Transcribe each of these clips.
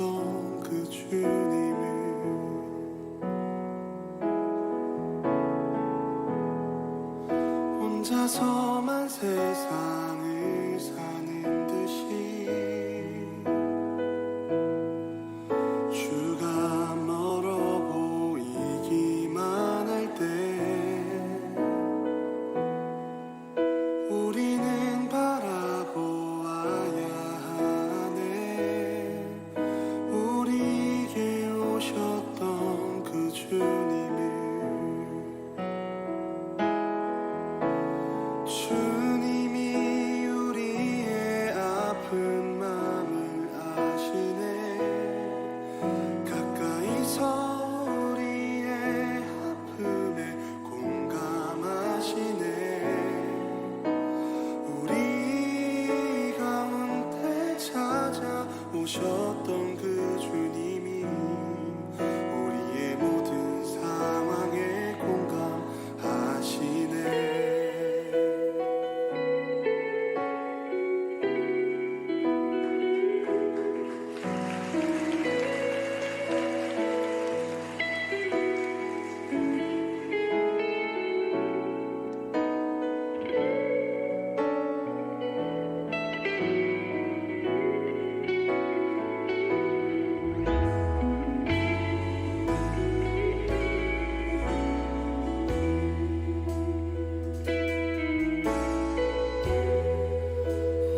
오셨던 그 주님을 혼자서만 세상을 사는 듯이 주가 멀어 보이기만 할 때 우리는 바라보아야 하네. 우리에게 오셨던 그 주님을 주님이 우리의 아픈 마음을 아시네. 가까이서 우리의 아픔에 공감하시네. 우리 가운데 찾아오셨던 그 주님이 우리의 모든 상황에 공감하시네.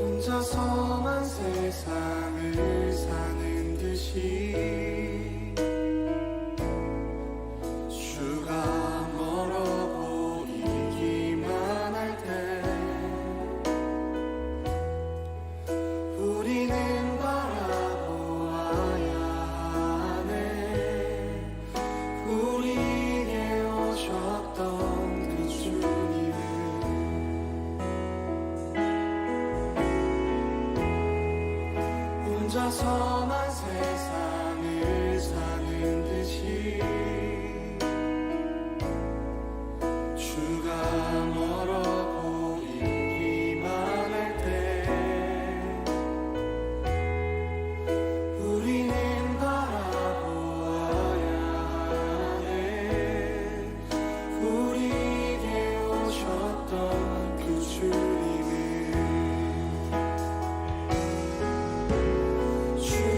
혼자서만 세상을 사는 듯이 주가 멀어 보이기만 할 때 우리는 바라보아야 하네. 우리에게 오셨던 그 주님을 혼자서만 세상을 사는 듯이 주가 멀어 보이기만 할 때 우리는 바라보아야 하네. 우리에게 오셨던 그 주님을 주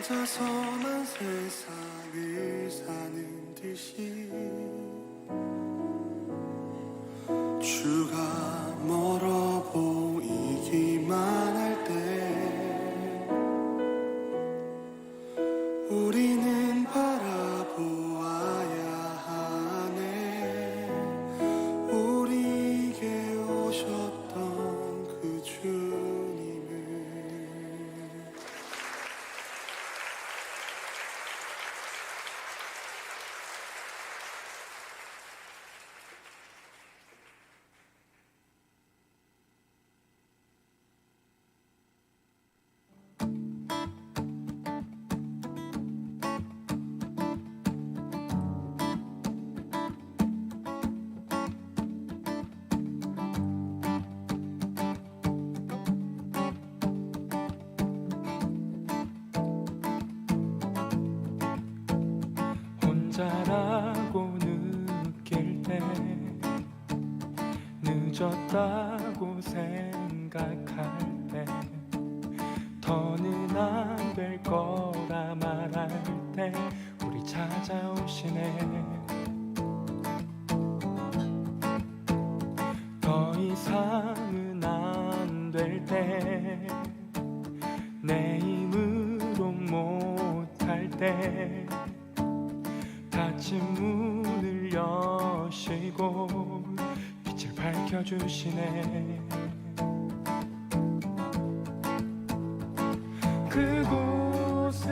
혼자서만 세상을 사는 듯이 주가 멀어 보이기만 할 때 우리는 바라보아야 하네. 우리에게 오셨던 그 주님을. 혼자라고 느낄 때 늦었다고 생각할 때 더는 안 될 거라 말할 때 우리 찾아오시네. 더 이상은 안 될 때 내 힘으로 못할 때 닫힌 문을 여시고 빛을 밝혀주시네. 그곳은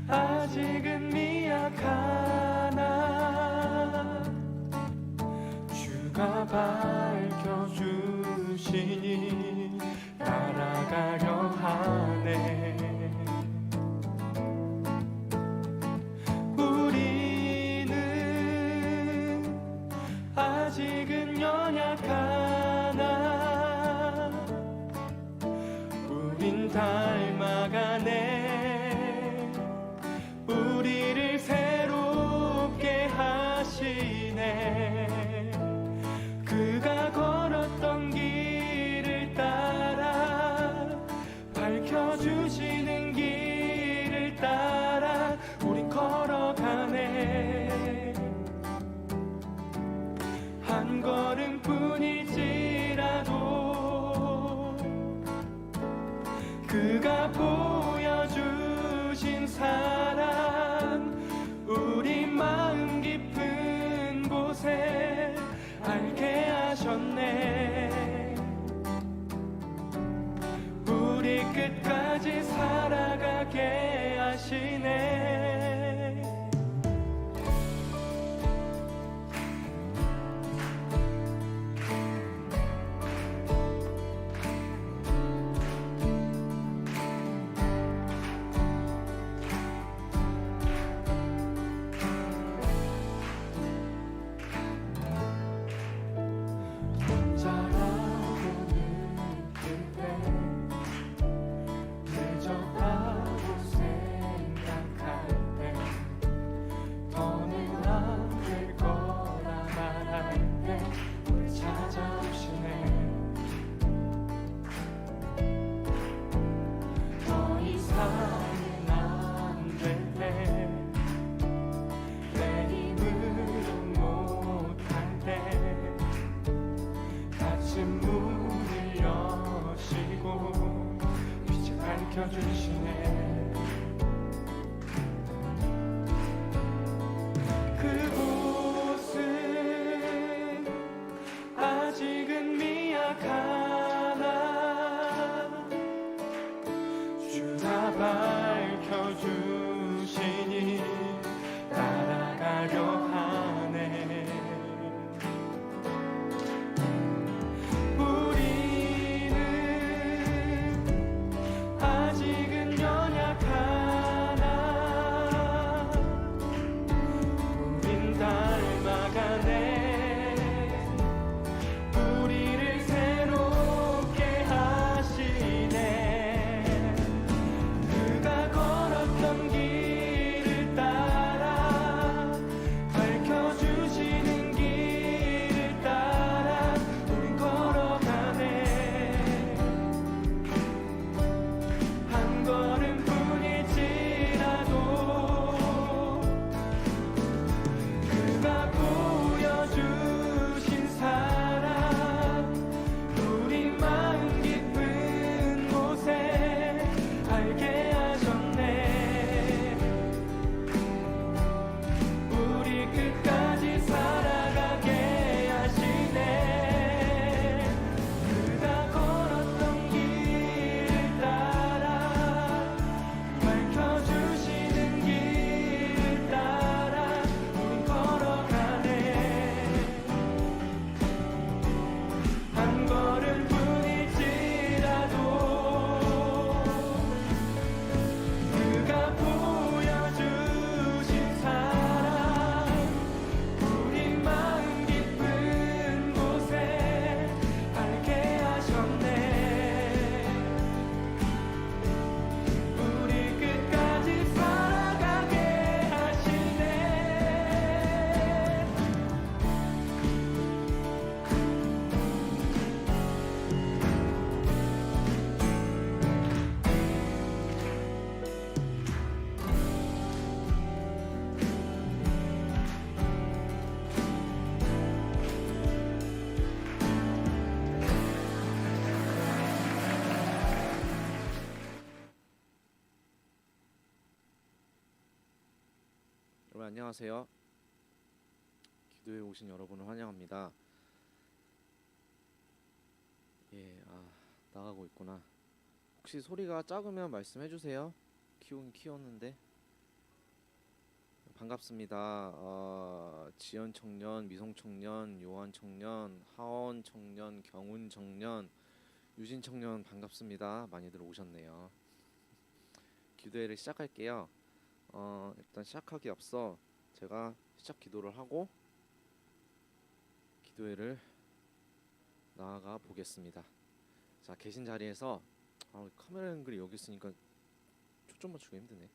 아직은 미약하나 주가 밝혀주시니 따라가려 하네. 아직은 연약하나 우린 닮아가네. 우리를 새롭게 하시네. 그가 걸었던 길을 따라 밝혀주시는 길을 따라 우린 걸어가네. 한 걸음뿐일지라도 그가 보여주신 사랑 우리 마음 깊은 곳에 알게 하셨네. 우리 끝까지 살아가게 하시네. 주시네. 그곳은 아직은 미약하나 주가 밝혀주시니 따라가려 하네. 닮아가네. 우리를 새롭게 여러분 안녕하세요. 기도에 오신 여러분을 환영합니다. 예, 나가고 있구나. 혹시 소리가 작으면 말씀해 주세요. 키우긴 키웠는데. 반갑습니다. 지연 청년, 미성 청년, 요한 청년, 하원 청년, 경훈 청년, 유진 청년 반갑습니다. 많이들 오셨네요. 기도회를 시작할게요. 일단 시작하기 앞서 제가 시작 기도를 하고 기도회를 나아가 보겠습니다. 자, 계신 자리에서 카메라 앵글이 여기 있으니까 초점 맞추기 힘드네.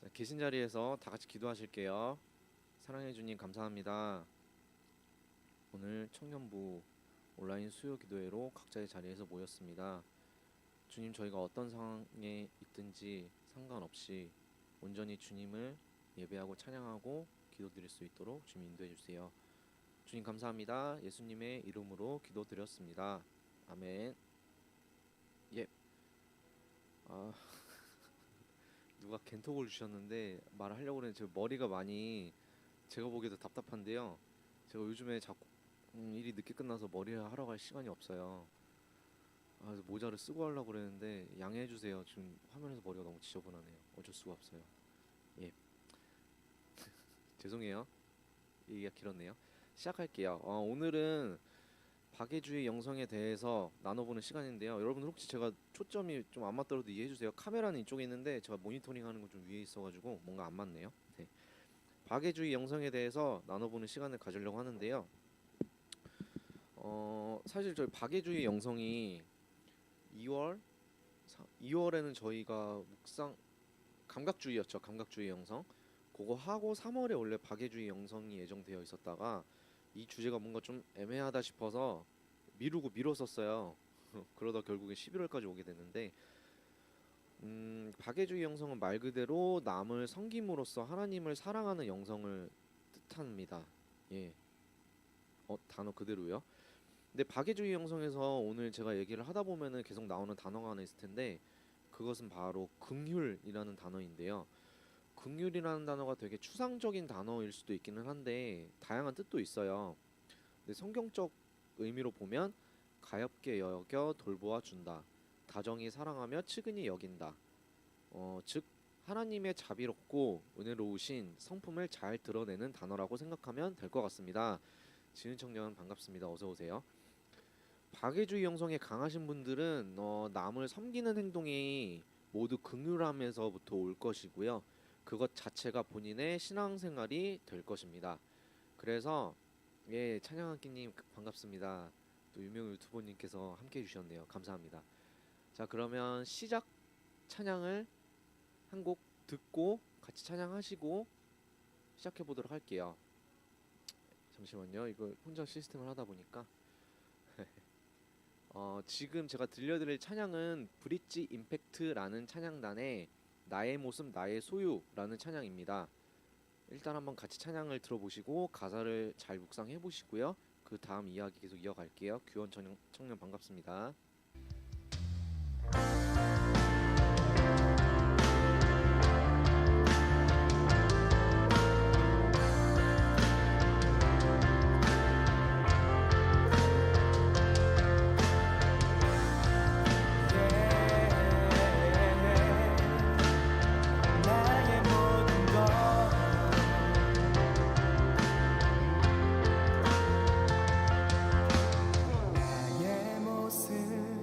자, 계신 자리에서 다 같이 기도하실게요. 사랑해 주님 감사합니다. 오늘 청년부 온라인 수요 기도회로 각자의 자리에서 모였습니다. 주님, 저희가 어떤 상황에 있든지 상관없이 온전히 주님을 예배하고 찬양하고 기도드릴 수 있도록 주님 인도해 주세요. 주님 감사합니다. 예수님의 이름으로 기도드렸습니다. 아멘. 예. 누가 겐톡을 주셨는데 말을 하려고 했는데 제 머리가 많이 제가 보기에도 답답한데요. 제가 요즘에 자꾸 일이 늦게 끝나서 머리 하러 갈 시간이 없어요. 그래서 모자를 쓰고 하려고 그랬는데 양해해 주세요. 지금 화면에서 머리가 너무 지저분하네요. 어쩔 수가 없어요. 예. 죄송해요. 얘기가 길었네요. 시작할게요. 오늘은 박애주의 영성에 대해서 나눠보는 시간인데요. 여러분들 혹시 제가 초점이 좀 안 맞더라도 이해해 주세요. 카메라는 이쪽에 있는데 제가 모니터링 하는 건 좀 위에 있어가지고 뭔가 안 맞네요. 네. 박애주의 영성에 대해서 나눠보는 시간을 가지려고 하는데요. 사실 저희 박애주의 영성이 2월에는 저희가 묵상 감각주의였죠. 감각주의 영성. 그거 하고 3월에 원래 박애주의 영성이 예정되어 있었다가 이 주제가 뭔가 좀 애매하다 싶어서 미뤘었어요. 그러다 결국에 11월까지 오게 됐는데 박애주의 영성은 말 그대로 남을 섬김으로써 하나님을 사랑하는 영성을 뜻합니다. 예. 단어 그대로요. 근데 박애주의 영성에서 오늘 제가 얘기를 하다 보면은 계속 나오는 단어가 하나 있을 텐데 그것은 바로 긍휼이라는 단어인데요. 긍휼이라는 단어가 되게 추상적인 단어일 수도 있기는 한데 다양한 뜻도 있어요. 근데 성경적 의미로 보면 가엾게 여겨 돌보아 준다. 다정히 사랑하며 측은히 여긴다. 즉 하나님의 자비롭고 은혜로우신 성품을 잘 드러내는 단어라고 생각하면 될 것 같습니다. 지은 청년 반갑습니다. 어서 오세요. 박애주의 영성에 강하신 분들은 남을 섬기는 행동이 모두 긍휼함에서부터 올 것이고요. 그것 자체가 본인의 신앙생활이 될 것입니다. 그래서 예, 찬양한끼님 반갑습니다. 또 유명 유튜버님께서 함께 해주셨네요. 감사합니다. 자, 그러면 시작 찬양을 한 곡 듣고 같이 찬양하시고 시작해 보도록 할게요. 잠시만요. 이거 혼자 시스템을 하다 보니까 지금 제가 들려드릴 찬양은 브릿지 임팩트라는 찬양단의 나의 모습 나의 소유라는 찬양입니다. 일단 한번 같이 찬양을 들어보시고 가사를 잘 묵상해 보시고요. 그 다음 이야기 계속 이어갈게요. 규원 청년 반갑습니다. 나의 모습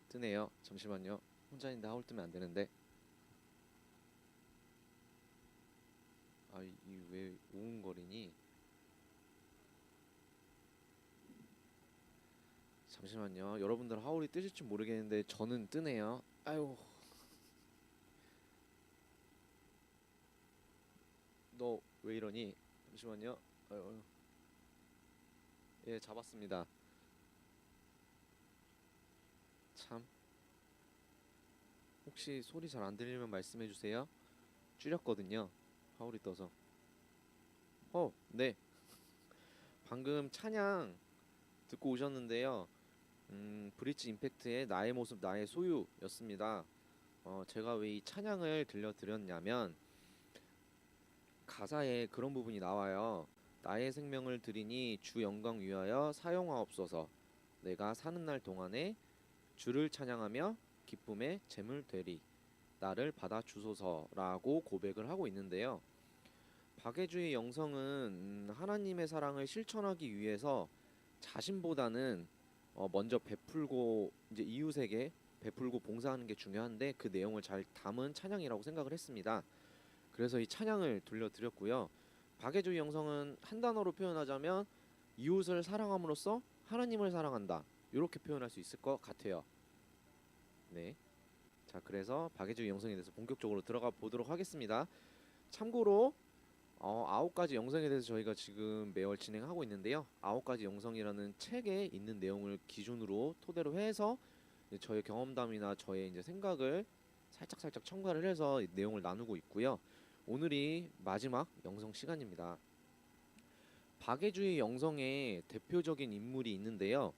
뜨네요. 잠시만요. 혼자 있는데 하울 뜨면 안 되는데. 아, 이 왜 우웅거리니? 잠시만요. 여러분들 하울이 뜨실 줄 모르겠는데 저는 뜨네요. 아유, 너 왜 이러니? 잠시만요. 아유, 예, 잡았습니다. 참, 혹시 소리 잘 안 들리면 말씀해 주세요. 줄였거든요. 하울이 떠서. 네. 방금 찬양 듣고 오셨는데요. 브릿지 임팩트의 나의 모습 나의 소유였습니다. 제가 왜 이 찬양을 들려드렸냐면 가사에 그런 부분이 나와요. 나의 생명을 드리니 주 영광 위하여 사용하옵소서. 내가 사는 날 동안에 주를 찬양하며 기쁨의 제물 되리. 나를 받아 주소서라고 고백을 하고 있는데요. 박애주의 영성은 하나님의 사랑을 실천하기 위해서 자신보다는 먼저 베풀고 이제 이웃에게 베풀고 봉사하는 게 중요한데 그 내용을 잘 담은 찬양이라고 생각을 했습니다. 그래서 이 찬양을 들려드렸고요. 박애주의 영성은 한 단어로 표현하자면 이웃을 사랑함으로써 하나님을 사랑한다. 이렇게 표현할 수 있을 것 같아요. 네. 자, 그래서 박애주의 영성에 대해서 본격적으로 들어가 보도록 하겠습니다. 참고로 9가지 영성에 대해서 저희가 지금 매월 진행하고 있는데요. 9가지 영성이라는 책에 있는 내용을 기준으로 토대로 해서 이제 저의 경험담이나 저의 이제 생각을 살짝 첨가를 해서 내용을 나누고 있고요. 오늘이 마지막 영성 시간입니다. 박애주의 영성의 대표적인 인물이 있는데요.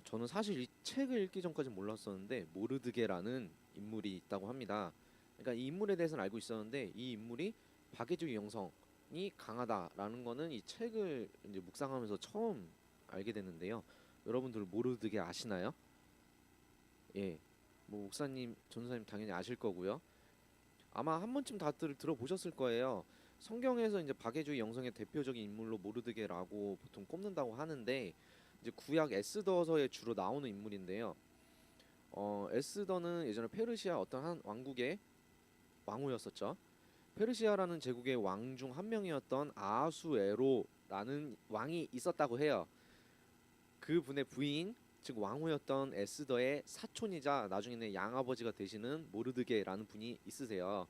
저는 사실 이 책을 읽기 전까지 몰랐었는데 모르드게라는 인물이 있다고 합니다. 그러니까 이 인물에 대해서는 알고 있었는데 이 인물이 박애주의 영성이 강하다라는 거는 이 책을 이제 묵상하면서 처음 알게 됐는데요. 여러분들 모르드게 아시나요? 예, 뭐 목사님, 전도사님 당연히 아실 거고요. 아마 한 번쯤 다들 들어보셨을 거예요. 성경에서 이제 박애주의 영성의 대표적인 인물로 모르드게라고 보통 꼽는다고 하는데 이제 구약 에스더서에 주로 나오는 인물인데요. 에스더는 예전에 페르시아 어떤 한 왕국의 왕후였었죠. 페르시아라는 제국의 왕 중 한 명이었던 아하수에로라는 왕이 있었다고 해요. 그 분의 부인, 즉 왕후였던 에스더의 사촌이자 나중에는 양아버지가 되시는 모르드게라는 분이 있으세요.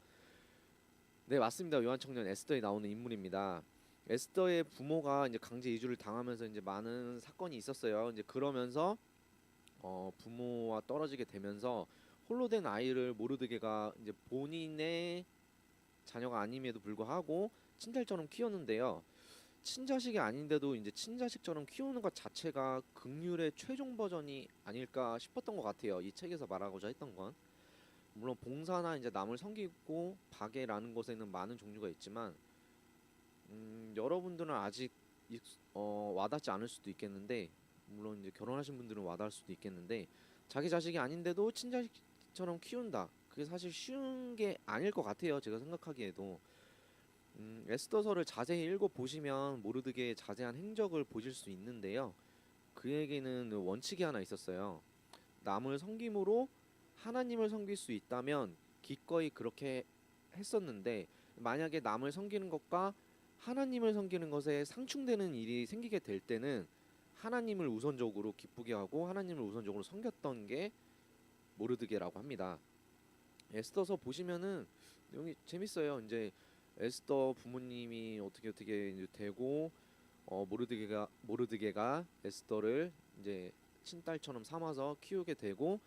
네, 맞습니다. 요한청년 에스더에 나오는 인물입니다. 에스더의 부모가 이제 강제 이주를 당하면서 이제 많은 사건이 있었어요. 이제 그러면서 부모와 떨어지게 되면서 홀로 된 아이를 모르드게가 이제 본인의 자녀가 아님에도 불구하고 친자처럼 키웠는데요. 친자식이 아닌데도 이제 친자식처럼 키우는 것 자체가 긍휼의 최종 버전이 아닐까 싶었던 것 같아요. 이 책에서 말하고자 했던 건 물론 봉사나 이제 남을 섬기고 박애라는 것에는 많은 종류가 있지만 여러분들은 아직 와닿지 않을 수도 있겠는데 물론 이제 결혼하신 분들은 와닿을 수도 있겠는데 자기 자식이 아닌데도 친자식처럼 키운다. 그게 사실 쉬운 게 아닐 것 같아요. 제가 생각하기에도 에스더서를 자세히 읽어 보시면 모르드게의 자세한 행적을 보실 수 있는데요. 그에게는 원칙이 하나 있었어요. 남을 섬김으로 하나님을 섬길 수 있다면 기꺼이 그렇게 했었는데 만약에 남을 섬기는 것과 하나님을 섬기는 것에 상충되는 일이 생기게 될 때는 하나님을 우선적으로 기쁘게 하고 하나님을 우선적으로 섬겼던 게 모르드게라고 합니다. 에스더서 보시면은 내용이 재밌어요. 이제 에스더 부모님이 어떻게 이제 되고 모르드게가 에스더를 이제 친딸처럼 삼아서 키우게 되고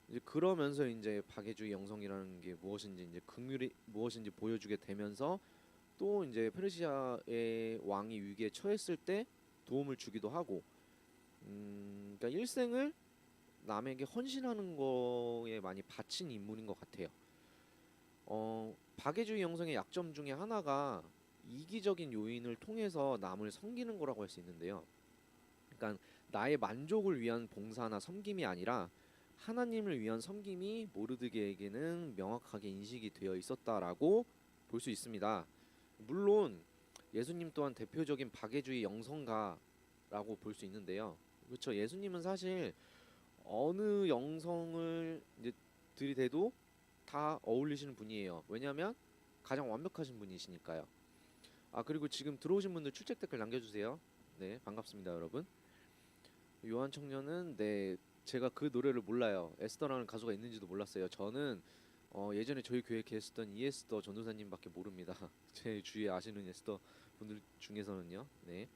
이제 그러면서 이제 박애주의 영성이라는 게 무엇인지 이제 긍휼이 무엇인지 보여주게 되면서 또 이제 페르시아의 왕이 위기에 처했을 때 도움을 주기도 하고 그러니까 일생을 남에게 헌신하는 거에 많이 바친 인물인 것 같아요. 박애주의 영성의 약점 중에 하나가 이기적인 요인을 통해서 남을 섬기는 거라고 할 수 있는데요. 그러니까 나의 만족을 위한 봉사나 섬김이 아니라 하나님을 위한 섬김이 모르드게에게는 명확하게 인식이 되어 있었다라고 볼 수 있습니다. 물론 예수님 또한 대표적인 박애주의 영성가라고 볼 수 있는데요. 그렇죠. 예수님은 사실 어느 영성을 이제 들이대도 다 어울리시는 분이에요. 왜냐하면 가장 완벽하신 분이시니까요. 아 그리고 지금 들어오신 분들 출첵 댓글 남겨주세요. 네 반갑습니다 여러분. 요한 청년은 네 제가 그 노래를 몰라요. 에스더라는 가수가 있는지도 몰랐어요. 저는 예전에 저희 교회 계셨던 이에스더 전도사님밖에 모릅니다. 제 주위에 아시는 에스더 분들 중에서는요. 네,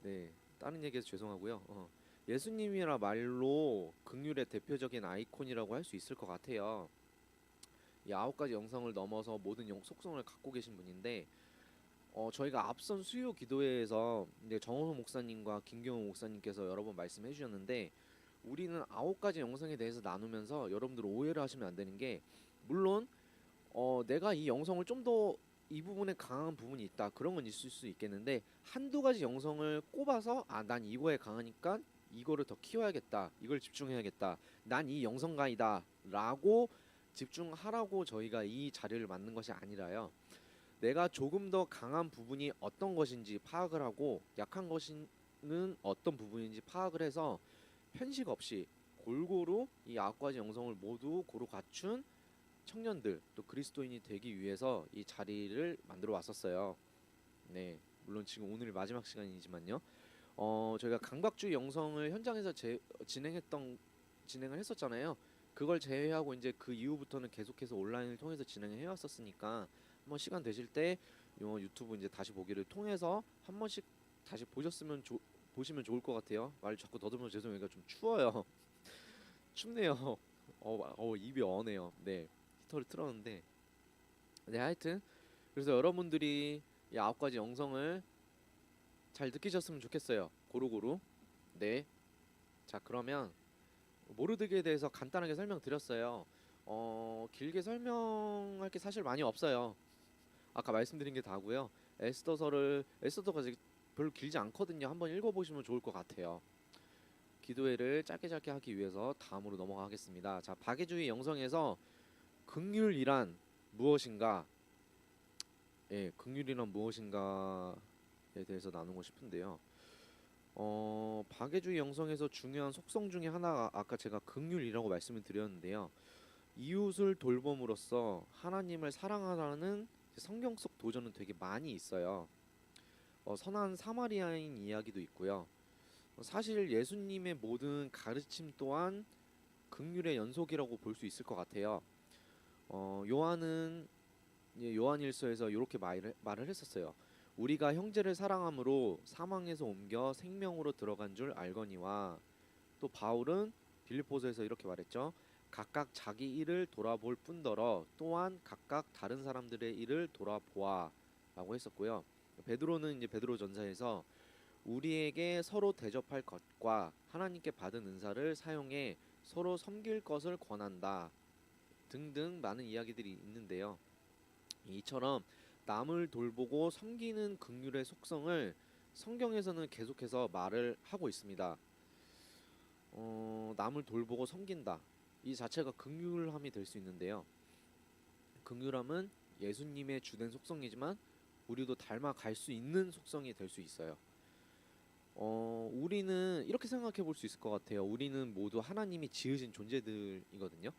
네 다른 얘기해서 죄송하고요. 예수님이라 말로 긍휼의 대표적인 아이콘이라고 할 수 있을 것 같아요. 이 9가지 영성을 넘어서 모든 속성을 갖고 계신 분인데 저희가 앞선 수요 기도회에서 이제 정호호 목사님과 김경호 목사님께서 여러 번 말씀해 주셨는데 우리는 9가지 영성에 대해서 나누면서 여러분들 오해를 하시면 안 되는 게 물론 내가 이 영성을 좀 더 이 부분에 강한 부분이 있다 그런 건 있을 수 있겠는데 한두 가지 영성을 꼽아서 난 이거에 강하니까 이거를 더 키워야겠다 이걸 집중해야겠다 난 이 영성가이다 라고 집중하라고 저희가 이 자리를 만든 것이 아니라요. 내가 조금 더 강한 부분이 어떤 것인지 파악을 하고 약한 것은 어떤 부분인지 파악을 해서 편식 없이 골고루 이 9가지 영성을 모두 고루 갖춘 청년들 또 그리스도인이 되기 위해서 이 자리를 만들어 왔었어요. 네, 물론 지금 오늘 마지막 시간이지만요. 저희가 강박주의 영성을 현장에서 진행을 했었잖아요. 그걸 제외하고 이제 그 이후부터는 계속해서 온라인을 통해서 진행을 해왔었으니까 한번 시간 되실 때 유튜브 이제 다시 보기를 통해서 한 번씩 다시 보시면 좋을 것 같아요. 말 자꾸 더듬어서 죄송해요. 좀 추워요. 춥네요. 입이 어네요. 네, 히터를 틀었는데 네 하여튼 그래서 여러분들이 이 9가지 영성을 잘 느끼셨으면 좋겠어요. 고루고루. 네. 자 그러면 모르드기에 대해서 간단하게 설명드렸어요. 길게 설명할 게 사실 많이 없어요. 아까 말씀드린 게 다고요. 에스더가 별로 길지 않거든요. 한번 읽어보시면 좋을 것 같아요. 기도회를 짧게 하기 위해서 다음으로 넘어가겠습니다. 자, 박애주의 영성에서 긍휼이란 무엇인가? 예, 긍휼이란 무엇인가에 대해서 나누고 싶은데요. 박애주의 영성에서 중요한 속성 중에 하나가 아까 제가 긍휼이라고 말씀을 드렸는데요. 이웃을 돌봄으로써 하나님을 사랑하라는 성경 속 도전은 되게 많이 있어요. 선한 사마리아인 이야기도 있고요. 사실 예수님의 모든 가르침 또한 긍휼의 연속이라고 볼 수 있을 것 같아요. 요한은 요한일서에서 이렇게 말을 했었어요. 우리가 형제를 사랑함으로 사망에서 옮겨 생명으로 들어간 줄 알거니와 또 바울은 빌립보서에서 이렇게 말했죠. 각각 자기 일을 돌아볼 뿐더러 또한 각각 다른 사람들의 일을 돌아보아 라고 했었고요. 베드로는 이제 베드로전서에서 우리에게 서로 대접할 것과 하나님께 받은 은사를 사용해 서로 섬길 것을 권한다 등등 많은 이야기들이 있는데요. 이처럼 남을 돌보고 섬기는 긍휼의 속성을 성경에서는 계속해서 말을 하고 있습니다. 남을 돌보고 섬긴다. 이 자체가 긍휼함이 될 수 있는데요. 긍휼함은 예수님의 주된 속성이지만 우리도 닮아갈 수 있는 속성이 될 수 있어요. 우리는 이렇게 생각해 볼 수 있을 것 같아요. 우리는 모두 하나님이 지으신 존재들이거든요.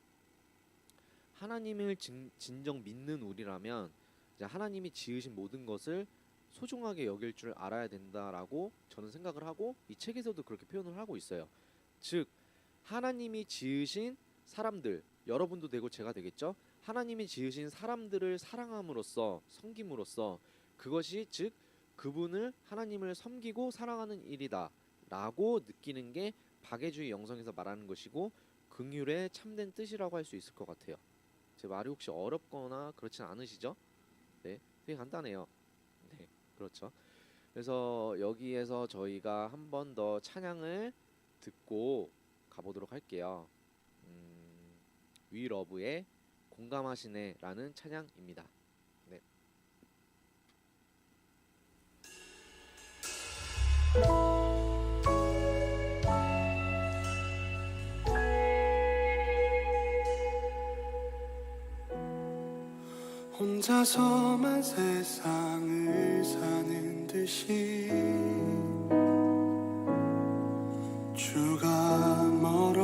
하나님을 진정 믿는 우리라면 이제 하나님이 지으신 모든 것을 소중하게 여길 줄 알아야 된다라고 저는 생각을 하고 이 책에서도 그렇게 표현을 하고 있어요. 즉 하나님이 지으신 사람들, 여러분도 되고 제가 되겠죠. 하나님이 지으신 사람들을 사랑함으로써 섬김으로써 그것이 즉 그분을 하나님을 섬기고 사랑하는 일이다 라고 느끼는 게 박애주의 영성에서 말하는 것이고 긍휼의 참된 뜻이라고 할 수 있을 것 같아요. 제 말이 혹시 어렵거나 그렇진 않으시죠? 네, 되게 간단해요. 네, 그렇죠. 그래서 여기에서 저희가 한 번 더 찬양을 듣고 가보도록 할게요. 위러브의 공감하시네 라는 찬양입니다. 네. 혼자서만 세상을 사는 듯이 주가 멀어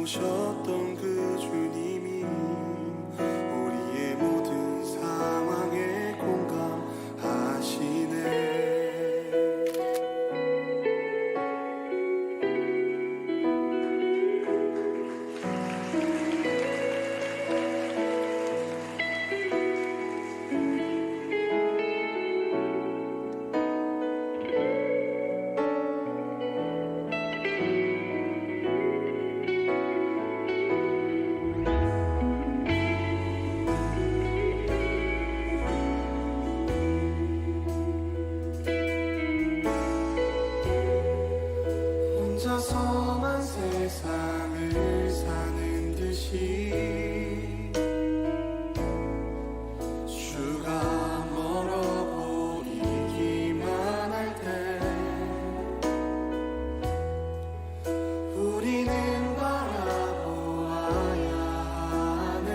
오셨던 그 주님이 우리의 모든 상황에 공감하시네. 혼자서만 세상을 사는 듯이 주가 멀어 보이기만 할 때 우리는 바라보아야 하네.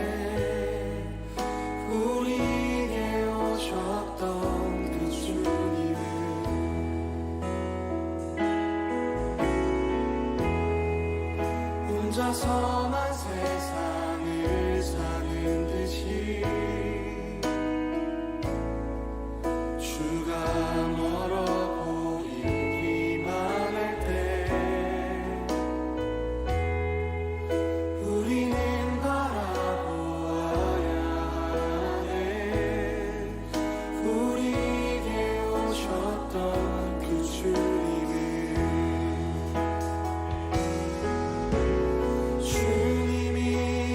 우리에게 오셨던 그 주님을 혼자서만 세상을 사는 듯이 주가 멀어 보이기만 할 때 우리는 바라보아야 하네. 우리에게 오셨던 그 주님을 주님이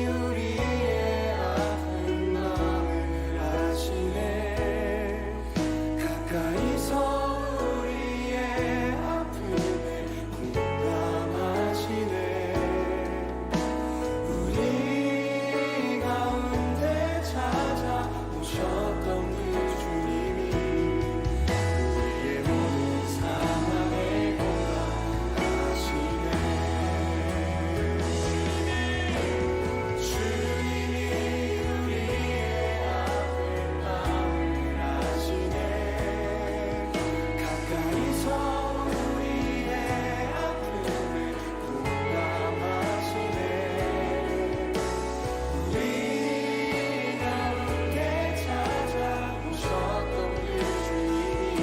우리의 아픈 마음을 아시네. 가까이서 우리의 아픔을 공감하시네. 우리 가운데 찾아오셨던 그 주님이 우리의 모든 상황에 공감하시네. 주님이 우리의 아픈 마음을 아시네. 가까이서 우리의 아픔을 공감하시네. 우리 가운데 찾아오셨던 그 주님이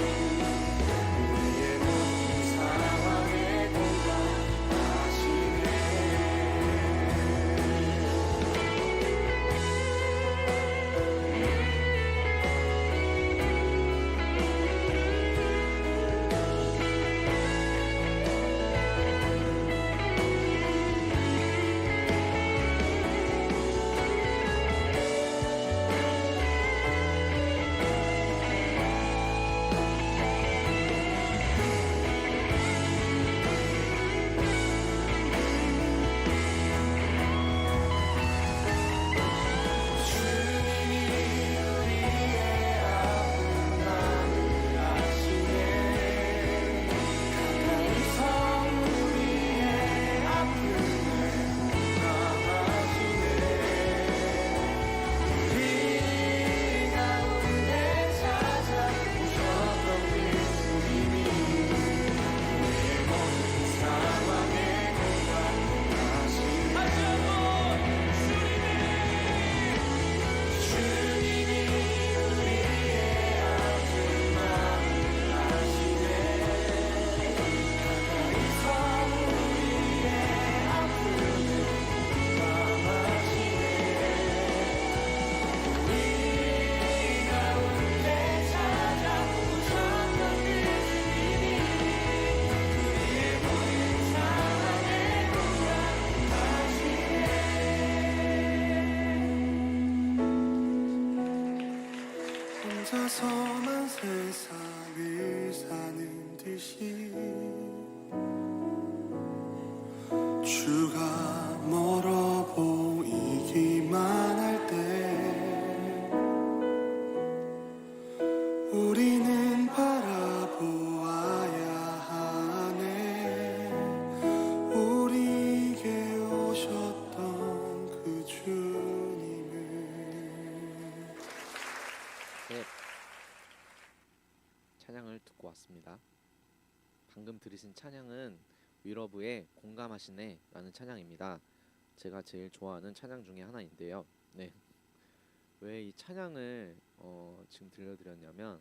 우리의 모든 상황에 공감하시네. 주님이 우리의 아픈 마음을 아시네. 가까이서 우리의 아픔을 공감하시네. 우리 가운데 찾아오셨던 그 주님이 우리의 모든 상황에 공감하시네. 주님이 우리의 아픈 마음을 아시네. 가까이서 우리의 아픔을 공감하시네. 우리 가운데 찾아오셨던 그 주님이 우리의 모든 상황에 공감하시네. 혼자서만 세상을 사는 듯이 주가 멀어 보이기만 할 때 우리는 바라보아야 하네. 우리에게 오셨던 그 주님을. 네, 찬양을 듣고 왔습니다. 방금 들으신 찬양은 위러브의 공감하시네 라는 찬양입니다. 제가 제일 좋아하는 찬양 중에 하나인데요. 네. 왜 이 찬양을 지금 들려드렸냐면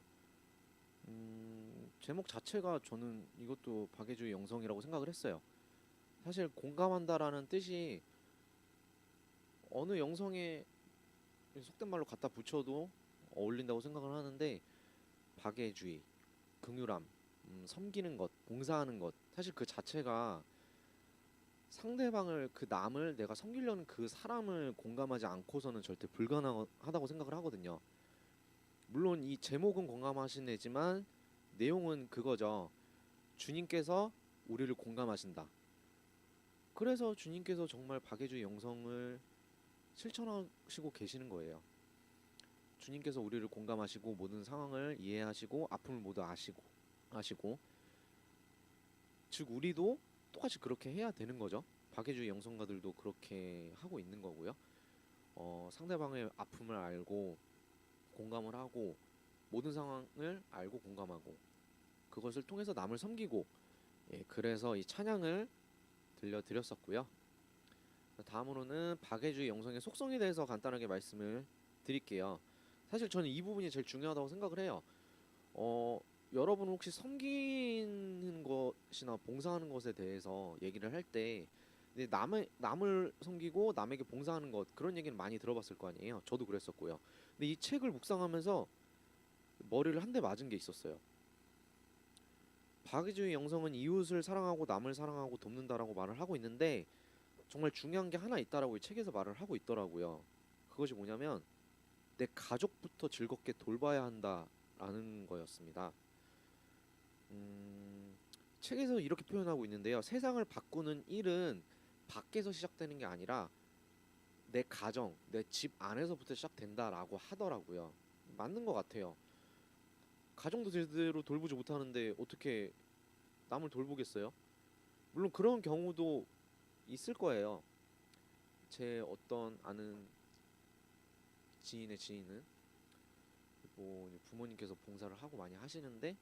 제목 자체가 저는 이것도 박애주의 영성이라고 생각을 했어요. 사실 공감한다라는 뜻이 어느 영성에 속된 말로 갖다 붙여도 어울린다고 생각을 하는데 박애주의, 긍휼함, 섬기는 것, 봉사하는 것 사실 그 자체가 상대방을 그 남을 내가 섬기려는 그 사람을 공감하지 않고서는 절대 불가능하다고 생각을 하거든요. 물론 이 제목은 공감하시네지만 내용은 그거죠. 주님께서 우리를 공감하신다. 그래서 주님께서 정말 박애주의 영성을 실천하시고 계시는 거예요. 주님께서 우리를 공감하시고 모든 상황을 이해하시고 아픔을 모두 아시고 즉 우리도 똑같이 그렇게 해야 되는 거죠. 박애주의 영성가들도 그렇게 하고 있는 거고요. 상대방의 아픔을 알고 공감을 하고 모든 상황을 알고 공감하고 그것을 통해서 남을 섬기고 그래서 이 찬양을 들려드렸었고요. 다음으로는 박애주의 영성의 속성에 대해서 간단하게 말씀을 드릴게요. 사실 저는 이 부분이 제일 중요하다고 생각을 해요. 여러분 혹시 섬기는 것이나 봉사하는 것에 대해서 얘기를 할 때 남을 섬기고 남에게 봉사하는 것 그런 얘기는 많이 들어봤을 거 아니에요. 저도 그랬었고요. 근데 이 책을 묵상하면서 머리를 한 대 맞은 게 있었어요. 박애주의 영성은 이웃을 사랑하고 남을 사랑하고 돕는다라고 말을 하고 있는데 정말 중요한 게 하나 있다라고 이 책에서 말을 하고 있더라고요. 그것이 뭐냐면 내 가족부터 즐겁게 돌봐야 한다라는 거였습니다. 책에서 이렇게 표현하고 있는데요. 세상을 바꾸는 일은 밖에서 시작되는 게 아니라 내 가정, 내 집 안에서부터 시작된다라고 하더라고요. 맞는 것 같아요. 가정도 제대로 돌보지 못하는데 어떻게 남을 돌보겠어요? 물론 그런 경우도 있을 거예요. 제 어떤 아는 지인의 지인은 뭐 부모님께서 봉사를 하고 많이 하시는데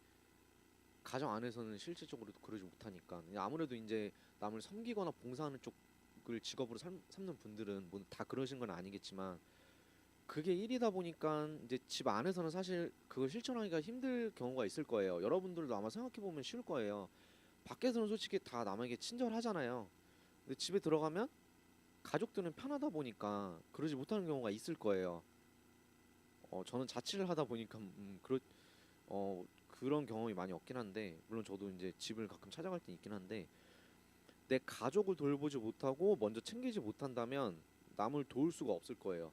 가정 안에서는 실질적으로 그러지 못하니까 아무래도 이제 남을 섬기거나 봉사하는 쪽을 직업으로 삼는 분들은 뭐 다 그러신 건 아니겠지만 그게 일이다 보니까 이제 집 안에서는 사실 그걸 실천하기가 힘들 경우가 있을 거예요. 여러분들도 아마 생각해 보면 쉬울 거예요. 밖에서는 솔직히 다 남에게 친절하잖아요. 근데 집에 들어가면 가족들은 편하다 보니까 그러지 못하는 경우가 있을 거예요. 저는 자취를 하다 보니까 그런 경험이 많이 없긴 한데 물론 저도 이제 집을 가끔 찾아갈 때 있긴 한데 내 가족을 돌보지 못하고 먼저 챙기지 못한다면 남을 도울 수가 없을 거예요.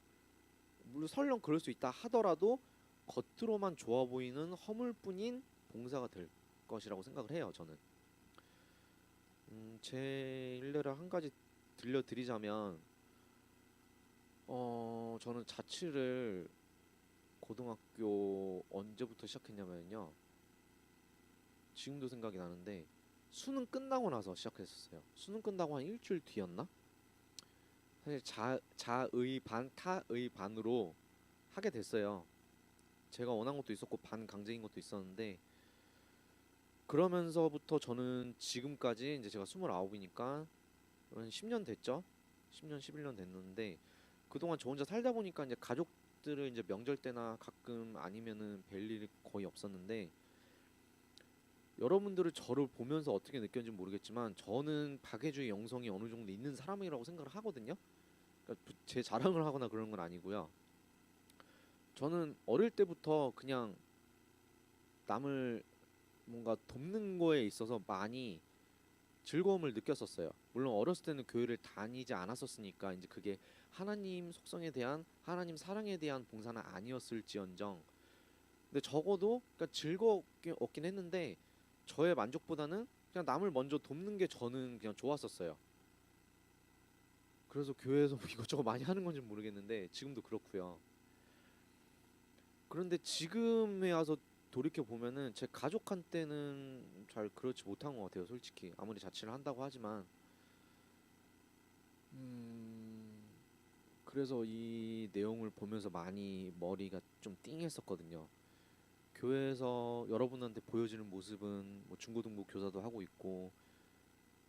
물론 설령 그럴 수 있다 하더라도 겉으로만 좋아 보이는 허물뿐인 봉사가 될 것이라고 생각을 해요. 저는 제 일례를 한 가지 들려드리자면 저는 자취를 고등학교 언제부터 시작했냐면요. 지금도 생각이 나는데 수능 끝나고 나서 시작했었어요. 수능 끝나고 한 일주일 뒤였나? 사실 자의 반 타의 반으로 하게 됐어요. 제가 원한 것도 있었고 반 강제인 것도 있었는데 그러면서부터 저는 지금까지 이제 제가 29이니까 한 10년 됐죠. 10년 11년 됐는데 그동안 저 혼자 살다 보니까 이제 가족들을 이제 명절 때나 가끔 아니면은 뵐 일이 거의 없었는데 여러분들을 저를 보면서 어떻게 느꼈는지 모르겠지만 저는 박애주의 영성이 어느 정도 있는 사람이라고 생각을 하거든요. 그러니까 제 자랑을 하거나 그런 건 아니고요. 저는 어릴 때부터 그냥 남을 뭔가 돕는 거에 있어서 많이 즐거움을 느꼈었어요. 물론 어렸을 때는 교회를 다니지 않았었으니까 이제 그게 하나님 속성에 대한 하나님 사랑에 대한 봉사는 아니었을지언정 근데 적어도 그러니까 즐겁게 얻긴 했는데 저의 만족보다는 그냥 남을 먼저 돕는 게 저는 그냥 좋았었어요. 그래서 교회에서 뭐 이것저것 많이 하는 건지 모르겠는데 지금도 그렇고요. 그런데 지금에 와서 돌이켜 보면은 제 가족한테는 잘 그렇지 못한 것 같아요. 솔직히 아무리 자취를 한다고 하지만 그래서 이 내용을 보면서 많이 머리가 좀 띵했었거든요. 교회에서 여러분한테 보여지는 모습은 뭐 중고등부 교사도 하고 있고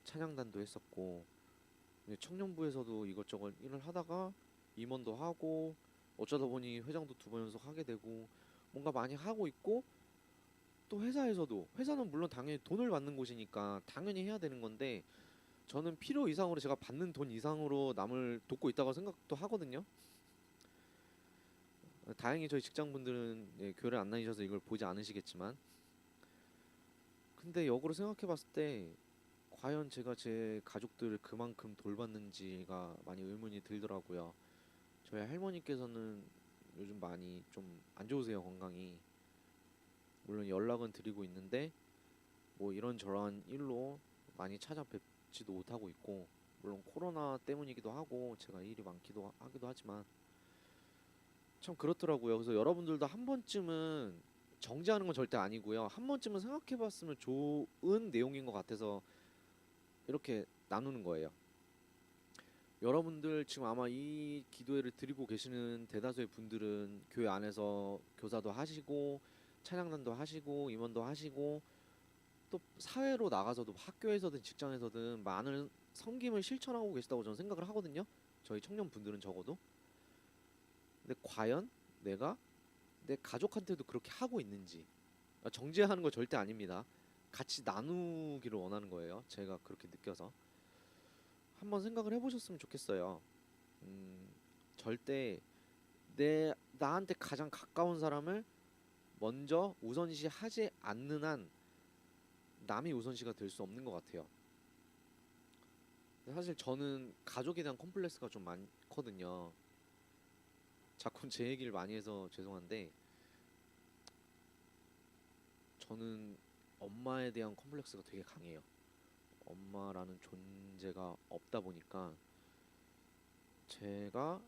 찬양단도 했었고 이제 청년부에서도 이것저것 일을 하다가 임원도 하고 어쩌다 보니 회장도 2번 연속 하게 되고 뭔가 많이 하고 있고, 또 회사에서도, 회사는 물론 당연히 돈을 받는 곳이니까 당연히 해야 되는 건데 저는 필요 이상으로 제가 받는 돈 이상으로 남을 돕고 있다고 생각도 하거든요. 다행히 저희 직장분들은 교회를 안 다니셔서 이걸 보지 않으시겠지만, 근데 역으로 생각해 봤을 때 과연 제가 제 가족들을 그만큼 돌봤는지가 많이 의문이 들더라고요. 저희 할머니께서는 요즘 많이 좀 안 좋으세요, 건강이. 물론 연락은 드리고 있는데 뭐 이런저런 일로 많이 찾아뵙지도 못하고 있고, 물론 코로나 때문이기도 하고 제가 일이 많기도 하기도 하지만 참 그렇더라고요. 그래서 여러분들도 한 번쯤은, 정지하는 건 절대 아니고요, 한 번쯤은 생각해봤으면 좋은 내용인 것 같아서 이렇게 나누는 거예요. 여러분들 지금 아마 이 기도회를 드리고 계시는 대다수의 분들은 교회 안에서 교사도 하시고 찬양단도 하시고 임원도 하시고 또 사회로 나가서도 학교에서든 직장에서든 많은 섬김을 실천하고 계시다고 저는 생각을 하거든요. 저희 청년분들은 적어도. 근데 과연 내가 내 가족한테도 그렇게 하고 있는지, 정죄하는 거 절대 아닙니다. 같이 나누기를 원하는 거예요. 제가 그렇게 느껴서 한번 생각을 해보셨으면 좋겠어요. 절대 내 나한테 가장 가까운 사람을 먼저 우선시하지 않는 한 남이 우선시가 될 수 없는 것 같아요. 사실 저는 가족에 대한 컴플렉스가 좀 많거든요. 자꾸 제 얘기를 많이 해서 죄송한데 저는 엄마에 대한 컴플렉스가 되게 강해요. 엄마라는 존재가 없다 보니까 제가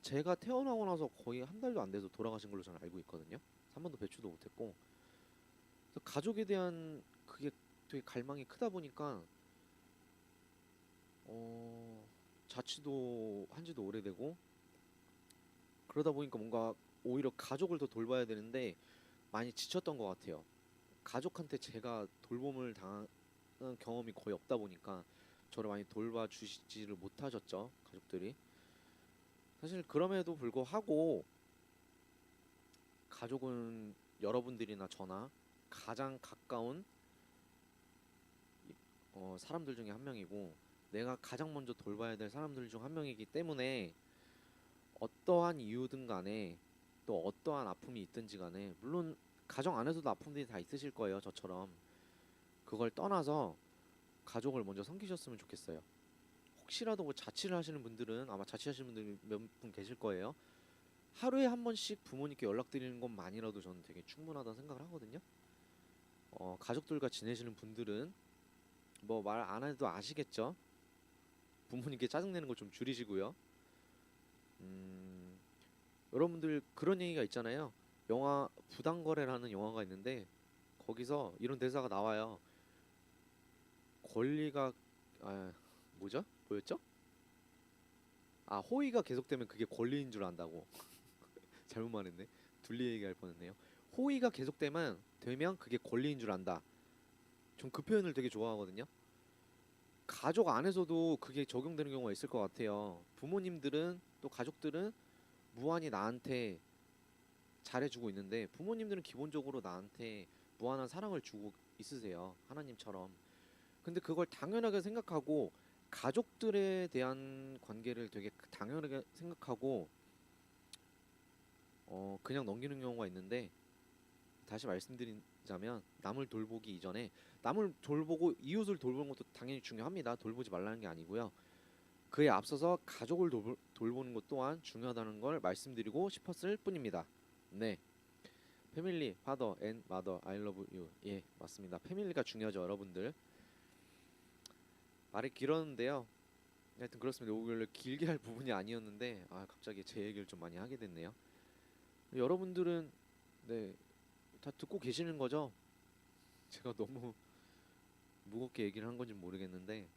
제가 태어나고 나서 거의 한 달도 안 돼서 돌아가신 걸로 저는 알고 있거든요. 한 번도 뵙지도 못했고, 그래서 가족에 대한 그게 되게 갈망이 크다 보니까 자취도 한지도 오래되고, 그러다 보니까 뭔가 오히려 가족을 더 돌봐야 되는데 많이 지쳤던 것 같아요. 가족한테 제가 돌봄을 당한 경험이 거의 없다 보니까 저를 많이 돌봐주시지를 못하셨죠, 가족들이. 사실 그럼에도 불구하고 가족은 여러분들이나 저나 가장 가까운 사람들 중에 한 명이고, 내가 가장 먼저 돌봐야 될 사람들 중 한 명이기 때문에 어떠한 이유든 간에 또 어떠한 아픔이 있든지 간에, 물론 가정 안에서도 아픔들이 다 있으실 거예요, 저처럼. 그걸 떠나서 가족을 먼저 섬기셨으면 좋겠어요. 혹시라도 뭐 자취를 하시는 분들은, 아마 자취하시는 분들이 몇 분 계실 거예요. 하루에 한 번씩 부모님께 연락드리는 것만이라도 저는 되게 충분하다고 생각을 하거든요. 가족들과 지내시는 분들은 뭐 말 안 해도 아시겠죠? 부모님께 짜증내는 거 좀 줄이시고요. 여러분들 그런 얘기가 있잖아요. 영화 부당거래라는 영화가 있는데 거기서 이런 대사가 나와요. 권리가, 아 뭐죠? 뭐였죠? 아, 호의가 계속되면 그게 권리인 줄 안다고. 잘못 말했네. 둘리 얘기할 뻔했네요. 호의가 계속되면 그게 권리인 줄 안다. 전 그 표현을 되게 좋아하거든요. 가족 안에서도 그게 적용되는 경우가 있을 것 같아요. 부모님들은, 또 가족들은 무한히 나한테 잘해주고 있는데 부모님들은 기본적으로 나한테 무한한 사랑을 주고 있으세요, 하나님처럼. 근데 그걸 당연하게 생각하고 가족들에 대한 관계를 되게 당연하게 생각하고 그냥 넘기는 경우가 있는데, 다시 말씀드리자면 남을 돌보기 이전에, 남을 돌보고 이웃을 돌보는 것도 당연히 중요합니다. 돌보지 말라는 게 아니고요. 그에 앞서서 가족을 돌보는 것 또한 중요하다는 걸 말씀드리고 싶었을 뿐입니다. 네. 패밀리, 파더 앤 마더, I love you. 예, 맞습니다. 패밀리가 중요하죠, 여러분들. 말이 길었는데요. 하여튼 그렇습니다. 원래 길게 할 부분이 아니었는데 갑자기 제 얘기를 좀 많이 하게 됐네요. 여러분들은 네, 다 듣고 계시는 거죠? 제가 너무 무겁게 얘기를 한 건지 모르겠는데,